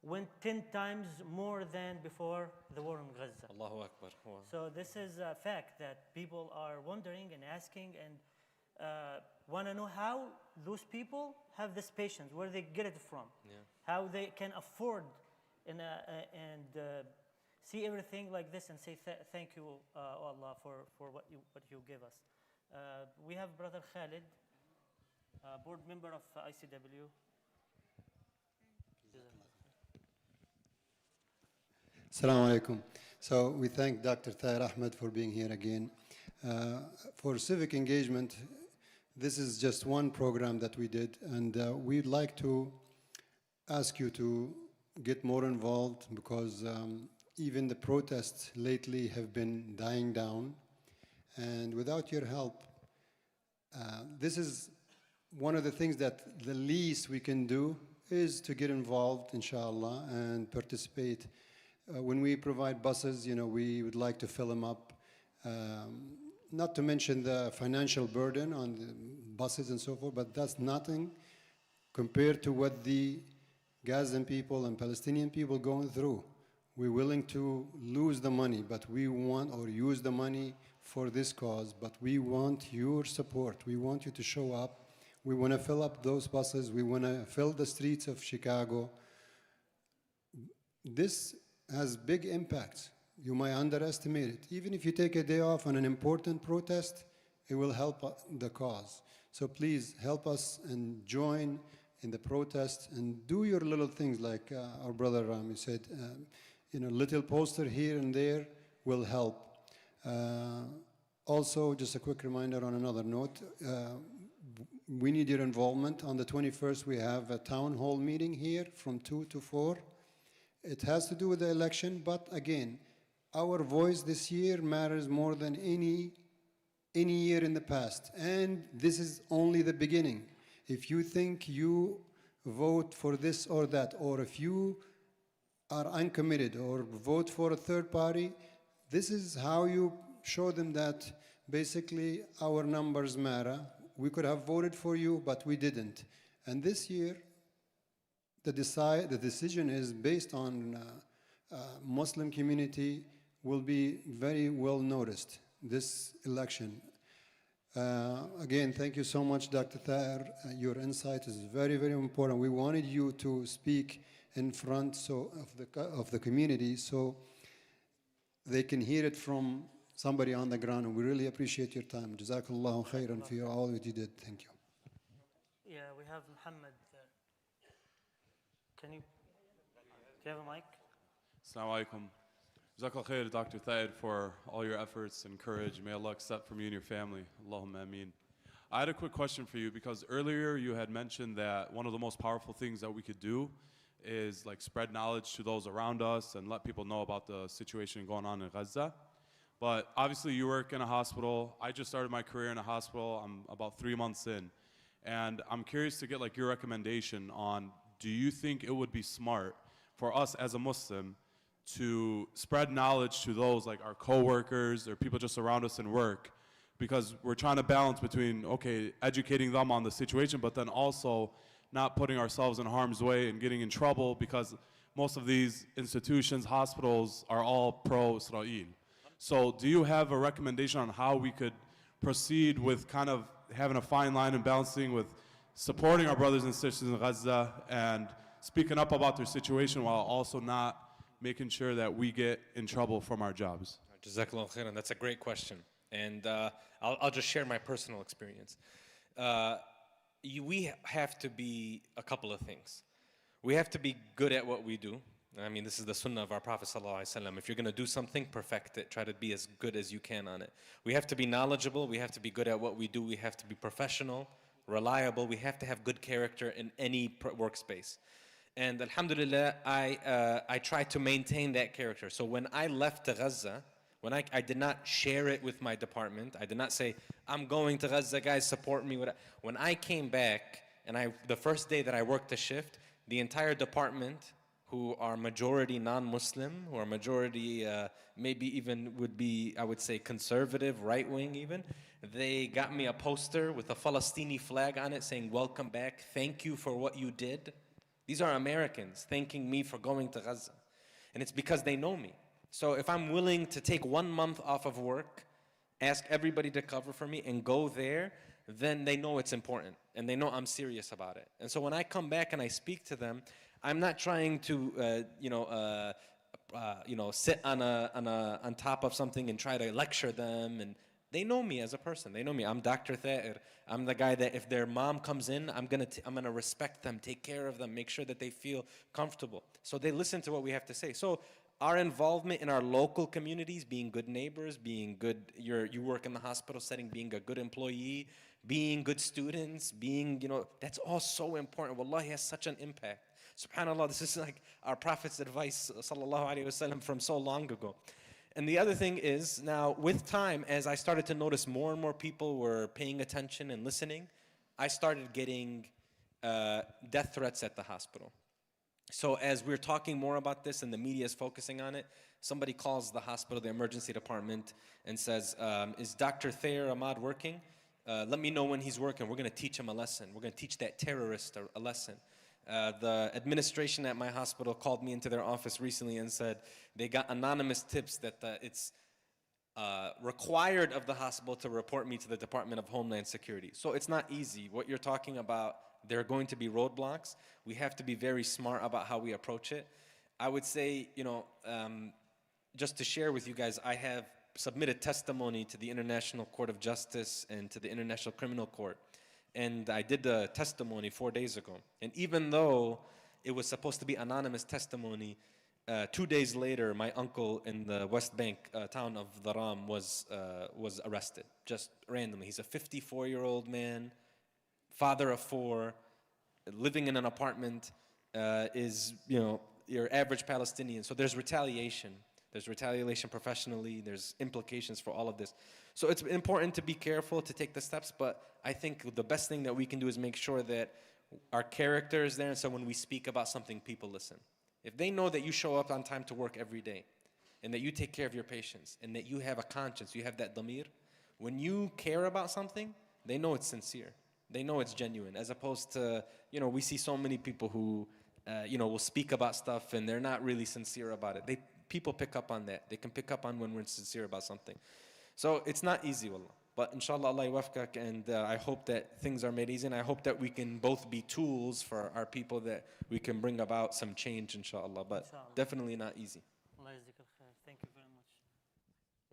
went 10 times more than before the war in Gaza. Allahu Akbar. So this is a fact that people are wondering and asking and want to know how those people have this patience, where they get it from, how they can afford and see everything like this and say thank you, Allah, for what you give us. We have Brother Khalid, board member of ICW. Assalamu alaikum. So we thank Dr. Tahir Ahmed for being here again. For civic engagement, this is just one program that we did, and we'd like to ask you to get more involved because even the protests lately have been dying down, and without your help, this is one of the things that the least we can do is to get involved, inshallah, and participate. When we provide buses, we would like to fill them up. Not to mention the financial burden on the buses and so forth, but that's nothing compared to what the Gazan people and Palestinian people going through. We're willing to lose the money, but we want, or use the money for this cause, but we want your support. We want you to show up. We want to fill up those buses. We want to fill the streets of Chicago. This has big impacts. You might underestimate it. Even if you take a day off on an important protest, it will help the cause. So please help us and join in the protest and do your little things like our brother Rami said. Little poster here and there will help. Also, just a quick reminder on another note, we need your involvement. On the 21st, we have a town hall meeting here from 2 to 4. It has to do with the election, but again, our voice this year matters more than any year in the past. And this is only the beginning. If you think you vote for this or that, or if you are uncommitted or vote for a third party, this is how you show them that basically our numbers matter. We could have voted for you, but we didn't. And this year, the decision is based on Muslim community will be very well noticed, this election. Again, thank you so much, Dr. Tahir. Your insight is very, very important. We wanted you to speak in front of the community so they can hear it from somebody on the ground, and we really appreciate your time. Jazakallahu khairan for all that you did. Thank you. Yeah, we have Muhammad. Do you have a mic? Assalamu alaikum. Jazakallah khair, Dr. Thaid, for all your efforts and courage. May Allah accept from you and your family. Allahumma ameen. I had a quick question for you because earlier you had mentioned that one of the most powerful things that we could do is like spread knowledge to those around us and let people know about the situation going on in Gaza. But obviously you work in a hospital. I just started my career in a hospital. I'm about 3 months in. And I'm curious to get like your recommendation on, do you think it would be smart for us as a Muslim to spread knowledge to those like our coworkers or people just around us in work, because we're trying to balance between, okay, educating them on the situation, but then also not putting ourselves in harm's way and getting in trouble, because most of these institutions, hospitals, are all pro-Israel. So do you have a recommendation on how we could proceed with kind of having a fine line and balancing with supporting our brothers and sisters in Gaza and speaking up about their situation while also not making sure that we get in trouble from our jobs? Jazakallah khairan. That's a great question. And I'll just share my personal experience. We have to be a couple of things. We have to be good at what we do. I mean, this is the sunnah of our Prophet ﷺ. If you're going to do something, perfect it. Try to be as good as you can on it. We have to be knowledgeable. We have to be good at what we do. We have to be professional, reliable. We have to have good character in any workspace. And alhamdulillah, I try to maintain that character. So when I left to Gaza, when I did not share it with my department, I did not say, I'm going to Gaza, guys, support me. When I came back, and the first day that I worked the shift, the entire department, who are majority non-Muslim, who are majority, maybe even would be, I would say, conservative, right-wing even, they got me a poster with a Palestinian flag on it saying, welcome back, thank you for what you did. These are Americans thanking me for going to Gaza. And it's because they know me. So if I'm willing to take 1 month off of work, ask everybody to cover for me, and go there, then they know it's important, and they know I'm serious about it. And so when I come back and I speak to them, I'm not trying to, sit on top of something and try to lecture them. And they know me as a person. They know me. I'm Dr. Thair. I'm the guy that if their mom comes in, I'm gonna respect them, take care of them, make sure that they feel comfortable. So they listen to what we have to say. So our involvement in our local communities, being good neighbors, being good, you work in the hospital setting, being a good employee, being good students, being, that's all so important. Wallahi, has such an impact. SubhanAllah, this is like our Prophet's advice, sallallahu alaihi wasallam, from so long ago. And the other thing is, now with time, as I started to notice more and more people were paying attention and listening, I started getting death threats at the hospital. So as we're talking more about this and the media is focusing on it, somebody calls the hospital, the emergency department, and says, is Dr. Thair Ahmed working? Let me know when he's working. We're going to teach him a lesson. We're going to teach that terrorist a lesson. The administration at my hospital called me into their office recently and said they got anonymous tips that it's required of the hospital to report me to the Department of Homeland Security. So it's not easy. What you're talking about, there are going to be roadblocks. We have to be very smart about how we approach it. I would say, just to share with you guys, I have submitted testimony to the International Court of Justice and to the International Criminal Court. And I did the testimony 4 days ago. And even though it was supposed to be anonymous testimony, 2 days later, my uncle in the West Bank town of Dharam was arrested, just randomly. He's a 54-year-old man, father of 4, living in an apartment, is, your average Palestinian. So there's retaliation. There's retaliation professionally. There's implications for all of this. So it's important to be careful, to take the steps, but I think the best thing that we can do is make sure that our character is there, and so when we speak about something, people listen. If they know that you show up on time to work every day, and that you take care of your patients, and that you have a conscience, you have that damir, when you care about something, they know it's sincere. They know it's genuine, as opposed to, we see so many people who, will speak about stuff and they're not really sincere about it. People pick up on that. They can pick up on when we're sincere about something. So it's not easy, wallah. But inshallah, Allah yuwafqak, and I hope that things are made easy, and I hope that we can both be tools for our people, that we can bring about some change, inshallah. But Inshallah. definitely not easy. Allah yajzak al-khair. Thank you very much.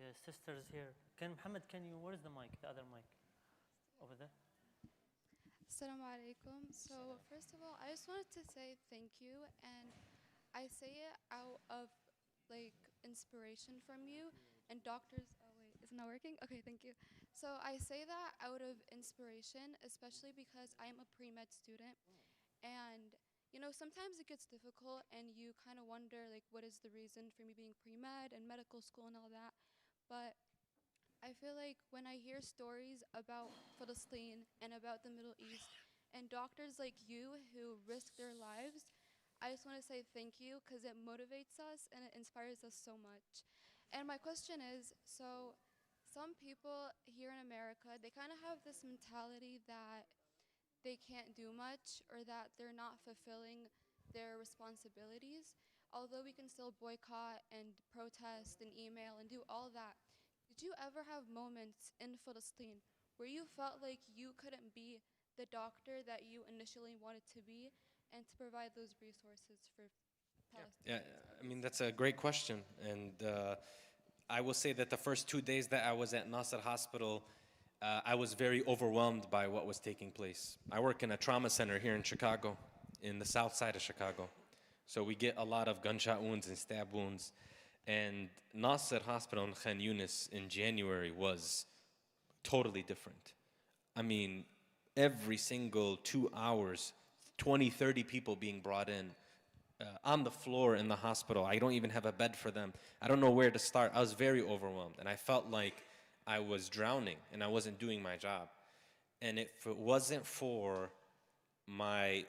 Yeah, sisters here. Muhammad, where's the mic, the other mic? Over there? Assalamu alaikum. So first of all, I just wanted to say thank you, and I say it out of inspiration from you and doctors. Oh wait, isn't that working? Okay, thank you. So I say that out of inspiration, especially because I'm a pre-med student, and sometimes it gets difficult, and you kind of wonder what is the reason for me being pre-med and medical school and all that. But I feel like when I hear stories about Palestine and about the Middle East and doctors like you who risk their lives, I just want to say thank you because it motivates us and it inspires us so much. And my question is, so some people here in America, they kind of have this mentality that they can't do much or that they're not fulfilling their responsibilities. Although we can still boycott and protest and email and do all that, did you ever have moments in Palestine where you felt like you couldn't be the doctor that you initially wanted to be and to provide those resources for Yeah, Palestinians? I mean, that's a great question. And I will say that the first 2 days that I was at Nasser Hospital, I was very overwhelmed by what was taking place. I work in a trauma center here in Chicago, in the south side of Chicago. So we get a lot of gunshot wounds and stab wounds. And Nasser Hospital in Khan Yunis in January was totally different. I mean, every single 2 hours, 20, 30 people being brought in on the floor in the hospital. I don't even have a bed for them. I don't know where to start. I was very overwhelmed, and I felt like I was drowning and I wasn't doing my job. And if it wasn't for my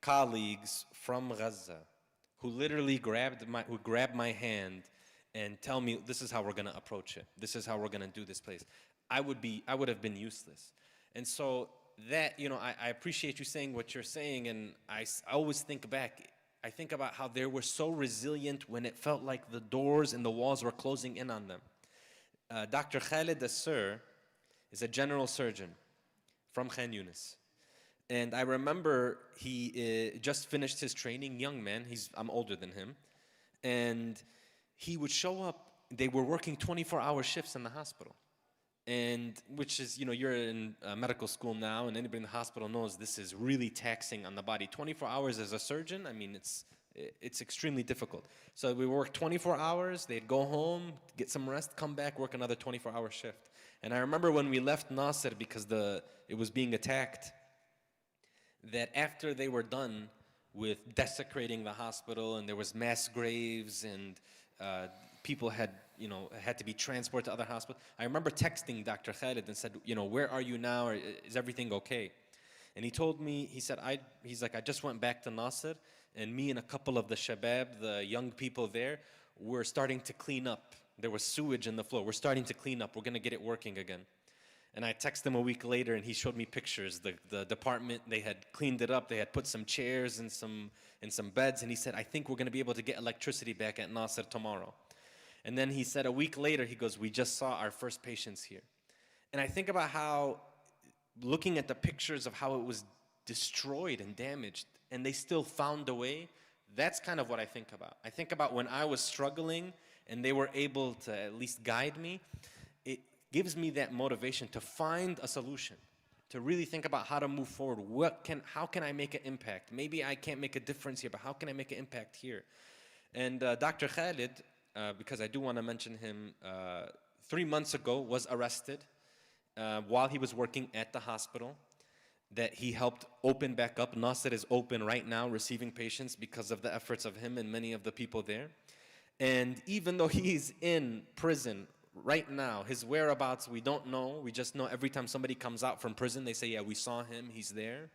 colleagues from Gaza who literally grabbed my hand and tell me, this is how we're gonna approach it. This is how we're gonna do this place. I would have been useless. And so that, I appreciate you saying what you're saying, and I always think back. I think about how they were so resilient when it felt like the doors and the walls were closing in on them. Dr. Khalid Assur is a general surgeon from Khan Yunis. And I remember he just finished his training, young man, I'm older than him. And he would show up, they were working 24-hour shifts in the hospital. And which is, you're in medical school now, and anybody in the hospital knows this is really taxing on the body. 24 hours as a surgeon, I mean, it's extremely difficult. So we work 24 hours, they'd go home, get some rest, come back, work another 24-hour shift. And I remember when we left Nasser because it was being attacked, that after they were done with desecrating the hospital and there was mass graves and people had to be transported to other hospitals. I remember texting Dr. Khalid and said, where are you now? Or is everything okay? And he told me, he's like, I just went back to Nasser, and me and a couple of the shabab, the young people there, were starting to clean up. There was sewage in the floor. We're starting to clean up. We're gonna get it working again. And I texted him a week later, and he showed me pictures. The department, they had cleaned it up. They had put some chairs and some beds, and he said, I think we're gonna be able to get electricity back at Nasser tomorrow. And then he said a week later, he goes, we just saw our first patients here. And I think about how, looking at the pictures of how it was destroyed and damaged, and they still found a way, that's kind of what I think about. I think about when I was struggling and they were able to at least guide me. It gives me that motivation to find a solution, to really think about how to move forward. How can I make an impact? Maybe I can't make a difference here, but how can I make an impact here? And Dr. Khalid, because I do want to mention him, 3 months ago was arrested while he was working at the hospital that he helped open back up. Nasser is open right now, receiving patients because of the efforts of him and many of the people there. And even though he's in prison right now, his whereabouts we don't know. We just know every time somebody comes out from prison, they say, yeah, we saw him, he's there.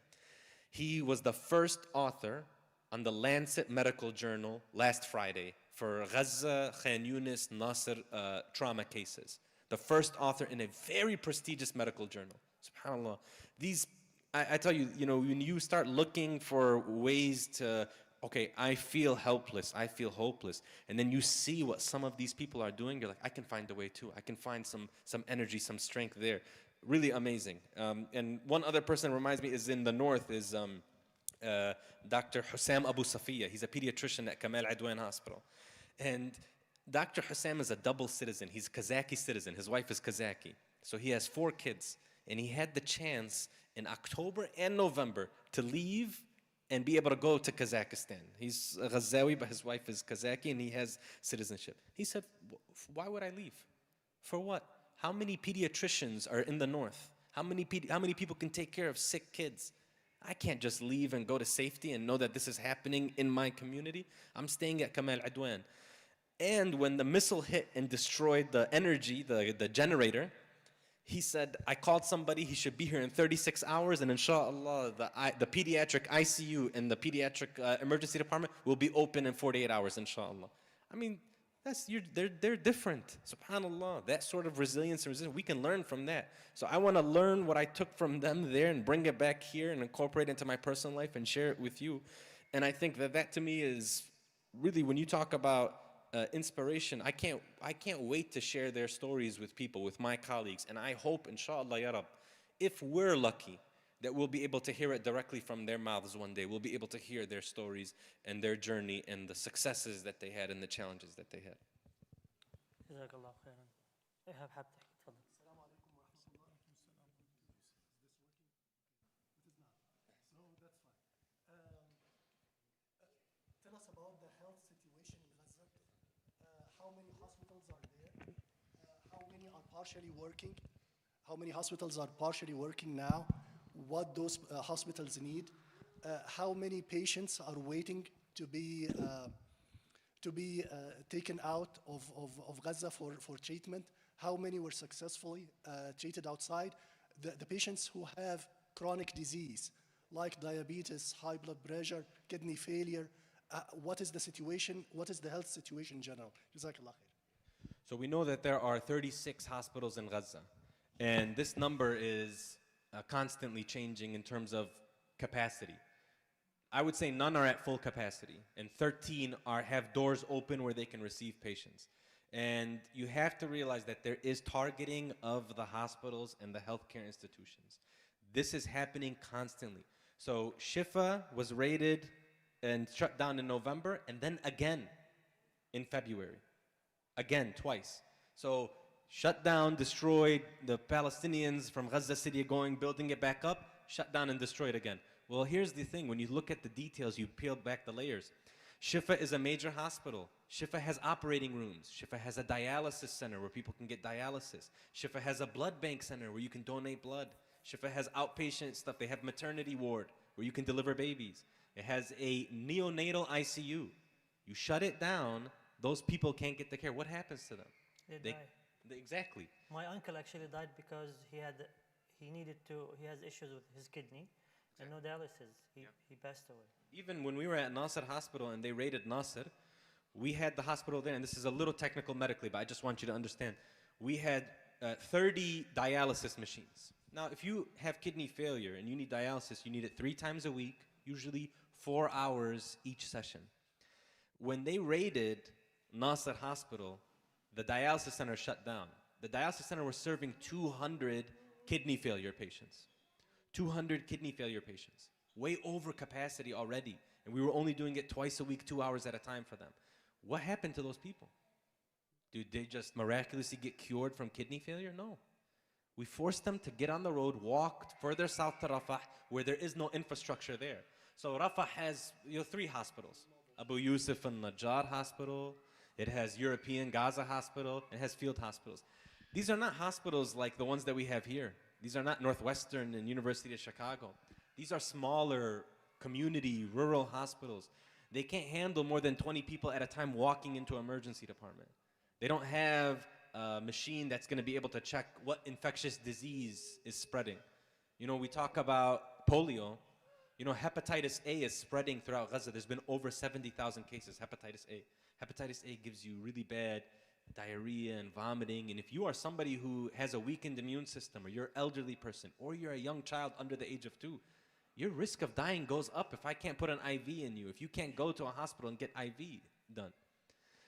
He was the first author on the Lancet Medical Journal last Friday for Gaza, Khan Yunis, Nasser trauma cases. The first author in a very prestigious medical journal. SubhanAllah. I tell you, when you start looking for ways to, okay, I feel helpless, I feel hopeless, and then you see what some of these people are doing, you're like, I can find a way too. I can find some energy, some strength there. Really amazing. And one other person reminds me is in the north is Dr. Hussam Abu Safiya. He's a pediatrician at Kamal Adwan Hospital. And Dr. Hussam is a double citizen. He's a Kazaki citizen. His wife is Kazaki. So he has 4 kids. And he had the chance in October and November to leave and be able to go to Kazakhstan. He's a Ghazawi, but his wife is Kazaki, and he has citizenship. He said, why would I leave? For what? How many pediatricians are in the north? How many people can take care of sick kids? I can't just leave and go to safety and know that this is happening in my community. I'm staying at Kamal Adwan. And when the missile hit and destroyed the energy, the generator, He said, I called somebody, he should be here in 36 hours, and inshallah, the pediatric ICU and the pediatric emergency department will be open in 48 hours, inshallah. I mean, they're different, subhanallah. That sort of resilience and resilience, we can learn from that. So I want to learn what I took from them there and bring it back here and incorporate it into my personal life and share it with you. And I think that to me is really, when you talk about inspiration, I can't wait to share their stories with people, with my colleagues. And I hope, inshallah, ya Rab, if we're lucky, that we'll be able to hear it directly from their mouths one day. We'll be able to hear their stories and their journey and the successes that they had and the challenges that they had. جزاك الله خيرا. إيهاب حابب تحكي تفضل. السلام عليكم ورحمة الله. Tell us about the health situation in Gaza. How many hospitals are there? How many are partially working? How many hospitals are partially working now? What those hospitals need? How many patients are waiting to be taken out of Gaza for treatment? How many were successfully treated outside? The patients who have chronic disease, like diabetes, high blood pressure, kidney failure, what is the situation? What is the health situation in general? Jazakallah khair. So we know that there are 36 hospitals in Gaza, and this number is constantly changing in terms of capacity. I would say none are at full capacity, and 13 have doors open where they can receive patients. And you have to realize that there is targeting of the hospitals and the healthcare institutions. This is happening constantly. So Shifa was raided and shut down in November, and then again in February. Again, twice. So shut down, destroyed, the Palestinians from Gaza City building it back up, shut down and destroyed again. Well, here's the thing, when you look at the details, you peel back the layers. Shifa is a major hospital. Shifa has operating rooms. Shifa has a dialysis center where people can get dialysis. Shifa has a blood bank center where you can donate blood. Shifa has outpatient stuff. They have maternity ward where you can deliver babies. It has a neonatal ICU. You shut it down, those people can't get the care. What happens to them? They die. Exactly. My uncle actually died because he has issues with his kidney and no dialysis. He passed away. Even when we were at Nasser Hospital and they raided Nasser, we had the hospital there, and this is a little technical medically, but I just want you to understand. We had 30 dialysis machines. Now, if you have kidney failure and you need dialysis, you need it 3 times a week, usually 4 hours each session. When they raided Nasser Hospital, the dialysis center shut down. The dialysis center was serving 200 kidney failure patients. 200 kidney failure patients. Way over capacity already. And we were only doing it twice a week, 2 hours at a time for them. What happened to those people? Did they just miraculously get cured from kidney failure? No. We forced them to get on the road, walk further south to Rafah, where there is no infrastructure there. So Rafah has 3 hospitals. Abu Yusuf al-Najjar Hospital, it has European Gaza Hospital, it has field hospitals. These are not hospitals like the ones that we have here. These are not Northwestern and University of Chicago. These are smaller community, rural hospitals. They can't handle more than 20 people at a time walking into an emergency department. They don't have a machine that's going to be able to check what infectious disease is spreading. We talk about polio. Hepatitis A is spreading throughout Gaza. There's been over 70,000 cases, hepatitis A. Hepatitis A gives you really bad diarrhea and vomiting. And if you are somebody who has a weakened immune system, or you're an elderly person, or you're a young child under the age of 2, your risk of dying goes up if I can't put an IV in you, if you can't go to a hospital and get IV done.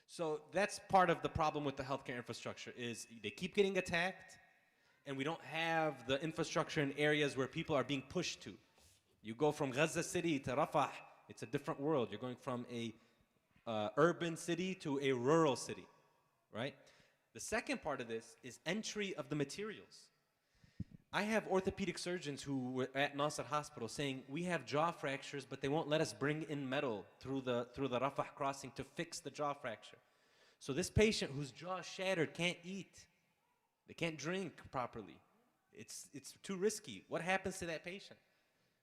So that's part of the problem with the healthcare infrastructure, is they keep getting attacked, and we don't have the infrastructure in areas where people are being pushed to. You go from Gaza City to Rafah, it's a different world. You're going from a urban city to a rural city, right? The second part of this is entry of the materials. I have orthopedic surgeons who were at Nasser Hospital saying, we have jaw fractures, but they won't let us bring in metal through the Rafah crossing to fix the jaw fracture. So this patient whose jaw shattered can't eat. They can't drink properly. It's too risky. What happens to that patient?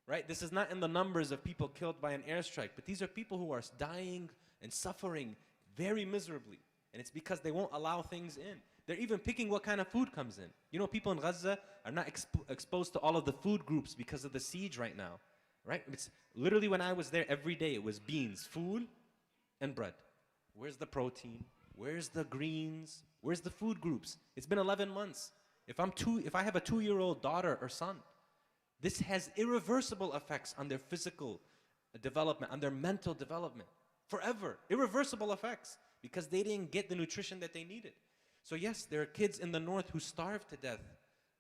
Right? This is not in the numbers of people killed by an airstrike, but these are people who are dying and suffering very miserably. And it's because they won't allow things in. They're even picking what kind of food comes in. You know, people in Gaza are not exposed to all of the food groups because of the siege right now, right? It's literally when I was there every day, it was beans, food, and bread. Where's the protein? Where's the greens? Where's the food groups? It's been 11 months. If I have a 2-year-old daughter or son, this has irreversible effects on their physical development, on their mental development, forever. Irreversible effects because they didn't get the nutrition that they needed. So yes, there are kids in the north who starve to death.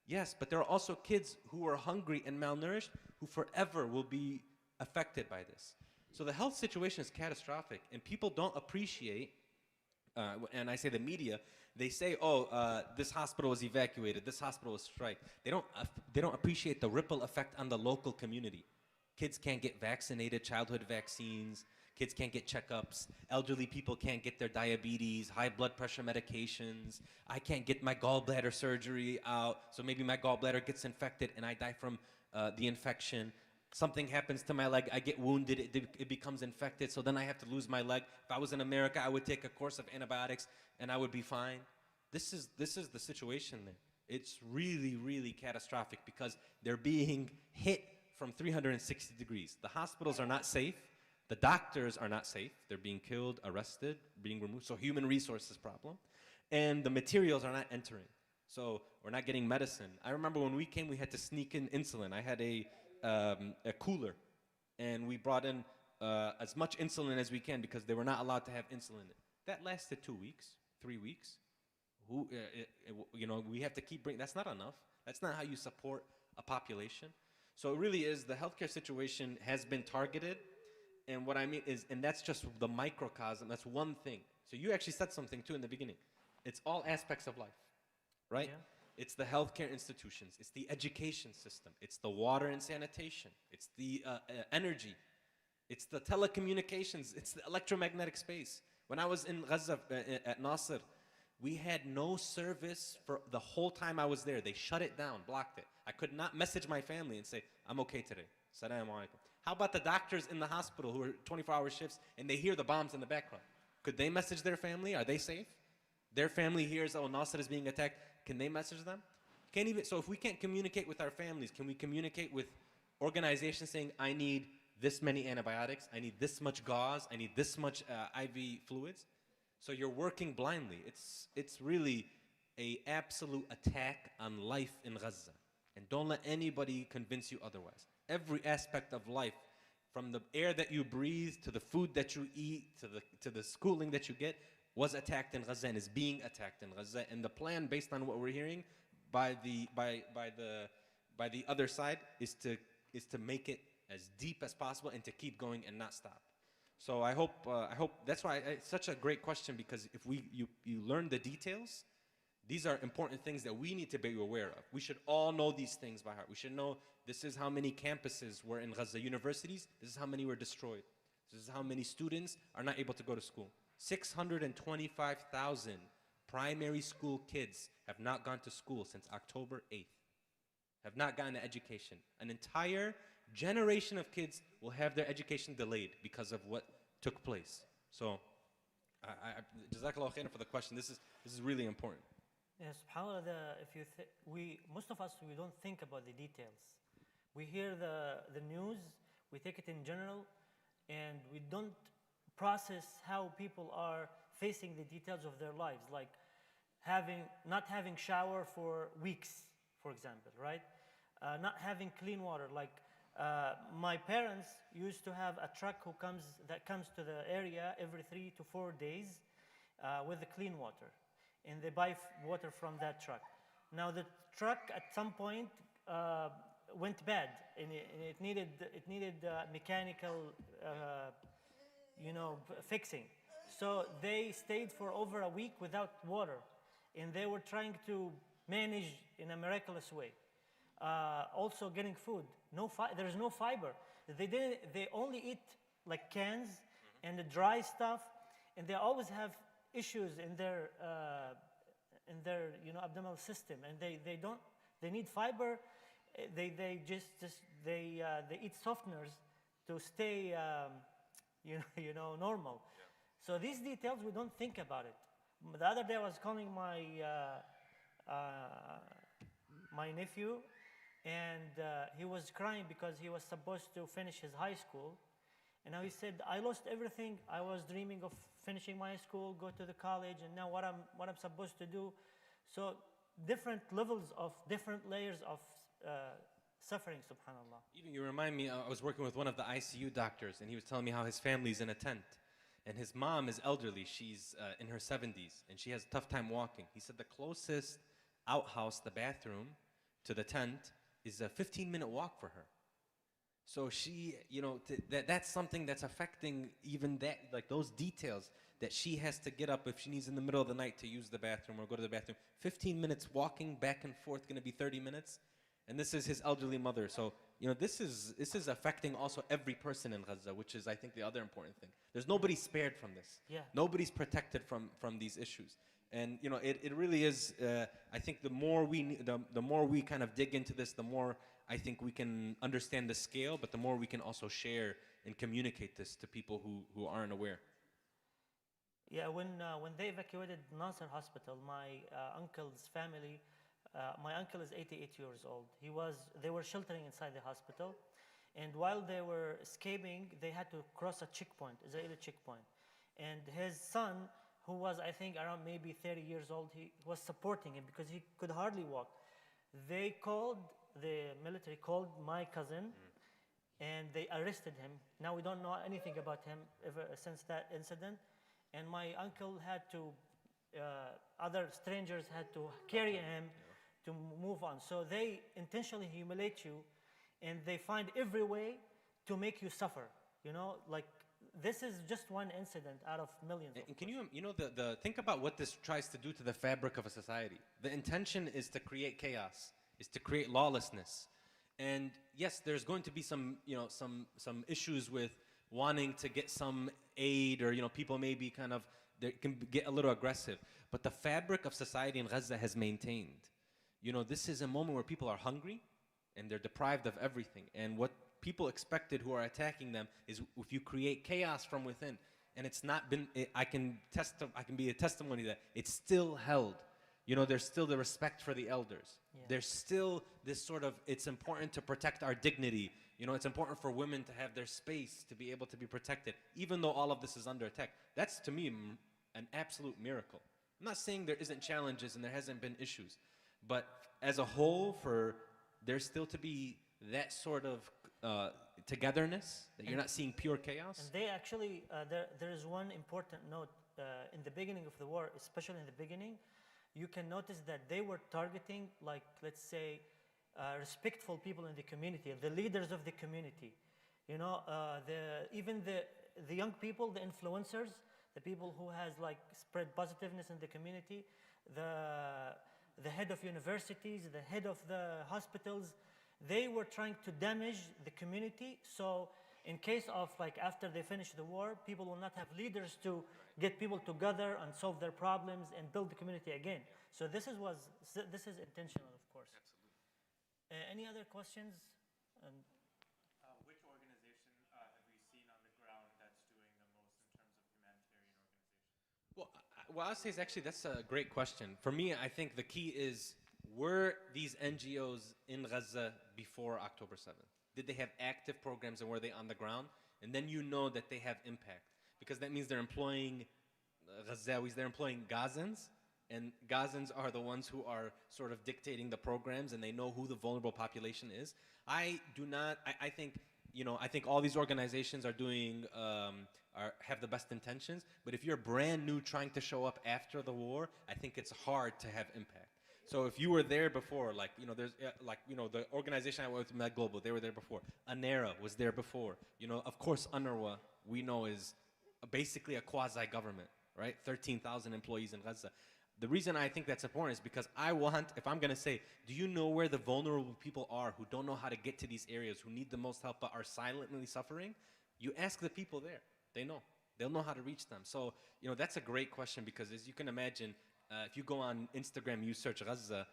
Yes, but there are also kids who are hungry and malnourished who forever will be affected by this. So the health situation is catastrophic, and people don't appreciate, and I say the media, they say, oh, this hospital was evacuated, this hospital was striked. They don't appreciate the ripple effect on the local community. Kids can't get vaccinated, childhood vaccines. Kids can't get checkups. Elderly people can't get their diabetes, high blood pressure medications. I can't get my gallbladder surgery out, so maybe my gallbladder gets infected and I die from the infection. Something happens to my leg, I get wounded, it becomes infected, so then I have to lose my leg. If I was in America, I would take a course of antibiotics and I would be fine. This is the situation there. It's really, really catastrophic because they're being hit from 360 degrees. The hospitals are not safe. The doctors are not safe. They're being killed, arrested, being removed. So human resources problem. And the materials are not entering. So we're not getting medicine. I remember when we came, we had to sneak in insulin. I had a cooler. And we brought in as much insulin as we can because they were not allowed to have insulin. That lasted 2 weeks, 3 weeks. You know, we have to keep bringing, that's not enough. That's not how you support a population. So it really is, the healthcare situation has been targeted. And what I mean is, and that's just the microcosm, that's one thing. So you actually said something too in the beginning. It's all aspects of life, right? Yeah. It's the healthcare institutions, it's the education system, it's the water and sanitation, it's the energy, it's the telecommunications, it's the electromagnetic space. When I was in Gaza at Nasser, we had no service for the whole time I was there. They shut it down, blocked it. I could not message my family and say, I'm okay today. Assalamu alaikum. How about the doctors in the hospital who are 24-hour shifts and they hear the bombs in the background? Could they message their family? Are they safe? Their family hears, oh, Nasser is being attacked. Can they message them? Can't even. So if we can't communicate with our families, can we communicate with organizations saying, I need this many antibiotics, I need this much gauze, I need this much IV fluids? So you're working blindly. It's really an absolute attack on life in Gaza. And don't let anybody convince you otherwise. Every aspect of life, from the air that you breathe, to the food that you eat, to the schooling that you get, was attacked in Gaza and is being attacked in Gaza. And the plan, based on what we're hearing, by the other side, is to make it as deep as possible and to keep going and not stop. So I hope that's why it's such a great question, because if you learn the details, these are important things that we need to be aware of. We should all know these things by heart. We should know this is how many campuses were in Gaza, universities. This is how many were destroyed. This is how many students are not able to go to school. 625,000 primary school kids have not gone to school since October 8th, have not gotten an education. An entire generation of kids will have their education delayed because of what took place. So, Jazakallah khairan for the question. This is really important. Yes, subhanAllah, most of us, we don't think about the details. We hear the news, we take it in general, and we don't process how people are facing the details of their lives, like not having shower for weeks, for example, right? Not having clean water. Like my parents used to have a truck that comes to the area every 3 to 4 days with the clean water, and they buy water from that truck. Now the truck at some point went bad, and it needed mechanical fixing. So they stayed for over a week without water, and they were trying to manage in a miraculous way. Also getting food. There's no fiber. They only eat like cans and the dry stuff, and they always have issues in their abdominal system, and they need fiber. They eat softeners to stay normal. Yeah. So these details, we don't think about it, The other day I was calling my nephew, and he was crying because he was supposed to finish his high school. And now he said, I lost everything. I was dreaming of finishing my school, go to the college, and now what I'm supposed to do. So different levels of different layers of suffering, subhanAllah. Even you remind me, I was working with one of the ICU doctors, and he was telling me how his family's in a tent. And his mom is elderly. She's in her 70s, and she has a tough time walking. He said the closest outhouse, the bathroom, to the tent is a 15-minute walk for her. So she, you know, that's something that's affecting even that, like those details, that she has to get up if she needs in the middle of the night to use the bathroom or go to the bathroom. 15 minutes walking back and forth, going to be 30 minutes. And this is his elderly mother. So, you know, this is affecting also every person in Gaza, which is, I think, the other important thing. There's nobody spared from this. Yeah. Nobody's protected from these issues. And, you know, it really is, I think the more we kind of dig into this, the more I think we can understand the scale, but the more we can also share and communicate this to people who aren't aware. Yeah, when they evacuated Nasser Hospital, my uncle's family, my uncle is 88 years old. They were sheltering inside the hospital, and while they were escaping, they had to cross a checkpoint, Israeli checkpoint. And his son, who was, I think, around maybe 30 years old, he was supporting him because he could hardly walk. The military called my cousin, and they arrested him. Now we don't know anything about him ever since that incident. And my uncle had to, other strangers had to carry him to move on. So they intentionally humiliate you, and they find every way to make you suffer. You know, like this is just one incident out of millions. And can you know, think about what this tries to do to the fabric of a society. The intention is to create chaos, is to create lawlessness. And yes, there's going to be some issues with wanting to get some aid, or, you know, people may be they can get a little aggressive. But the fabric of society in Gaza has maintained. You know, this is a moment where people are hungry and they're deprived of everything. And what people expected who are attacking them is if you create chaos from within, and it's not been, I can be a testimony that it's still held. You know, there's still the respect for the elders. Yeah. There's still this sort of, it's important to protect our dignity. You know, it's important for women to have their space, to be able to be protected, even though all of this is under attack. That's, to me, an absolute miracle. I'm not saying there isn't challenges and there hasn't been issues, but as a whole, for there still to be that sort of togetherness, that you're not seeing pure chaos. And they actually, there is one important note in the beginning of the war, especially in the beginning. You can notice that they were targeting, like, let's say, respectful people in the community, the leaders of the community. You know, even the young people, the influencers, the people who has like spread positiveness in the community, the head of universities, the head of the hospitals, they were trying to damage the community. So in case of, like, after they finish the war, people will not have leaders to get people together and solve their problems and build the community again. So this is intentional, of course. Absolutely. Any other questions? Which organization have we seen on the ground that's doing the most in terms of humanitarian organization? Well, what I'll say is actually that's a great question. For me, I think the key is, were these NGOs in Gaza before October 7th? Did they have active programs, and were they on the ground? And then you know that they have impact, because that means they're employing Ghazawis, they're employing Gazans, and Gazans are the ones who are sort of dictating the programs, and they know who the vulnerable population is. I think all these organizations are doing, have the best intentions, but if you're brand new trying to show up after the war, I think it's hard to have impact. So if you were there before, like, you know, there's the organization I worked with, Med Global, they were there before. ANERA was there before. You know, of course, UNRWA, we know, is basically a quasi-government, right? 13,000 employees in Gaza. The reason I think that's important is because if I'm gonna say, do you know where the vulnerable people are who don't know how to get to these areas, who need the most help but are silently suffering? You ask the people there, they know. They'll know how to reach them. So, you know, that's a great question, because as you can imagine, if you go on Instagram, you search Gaza,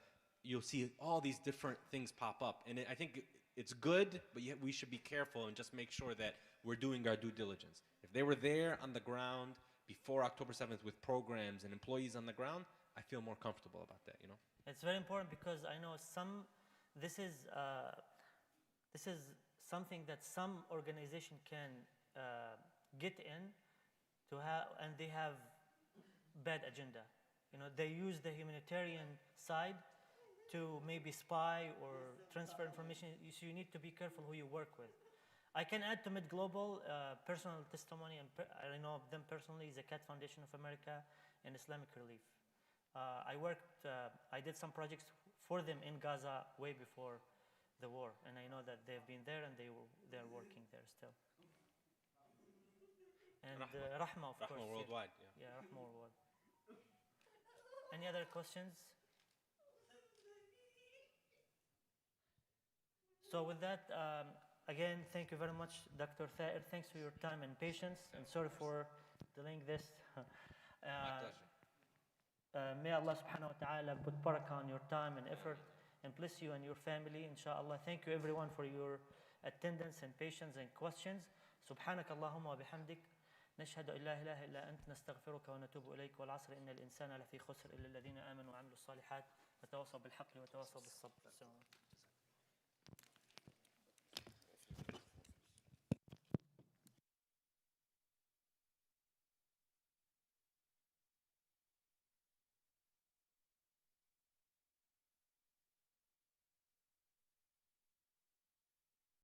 you'll see all these different things pop up. And I think it's good, but we should be careful and just make sure that we're doing our due diligence. If they were there on the ground before October 7th with programs and employees on the ground, I feel more comfortable about that, you know? It's very important because I know this is something that some organization can get in to have, and they have bad agenda. You know, they use the humanitarian side to maybe spy or transfer information. So you need to be careful who you work with. I can add to Mid Global personal testimony, and I know them personally, Zakat Foundation of America and Islamic Relief. I did some projects for them in Gaza way before the war, and I know that they've been there and they're working there still. And Rahma, of course. Rahma worldwide, yeah. Yeah, Rahma worldwide. Any other questions? So with that, again, thank you very much, Dr. Thair. Thanks for your time and patience, and sorry for delaying this. My pleasure. May Allah subhanahu wa ta'ala put barakah on your time and effort and bless you and your family, inshallah. Thank you everyone for your attendance and patience and questions. سبحانك اللهم وبحمدك نشهد أن لا إله إلا أنت نستغفرك ونتوب إليك والعصر إن الإنسان لفي خسر إلا الذين آمنوا وعملوا الصالحات وتواصوا بالحق وتواصوا بالصبر.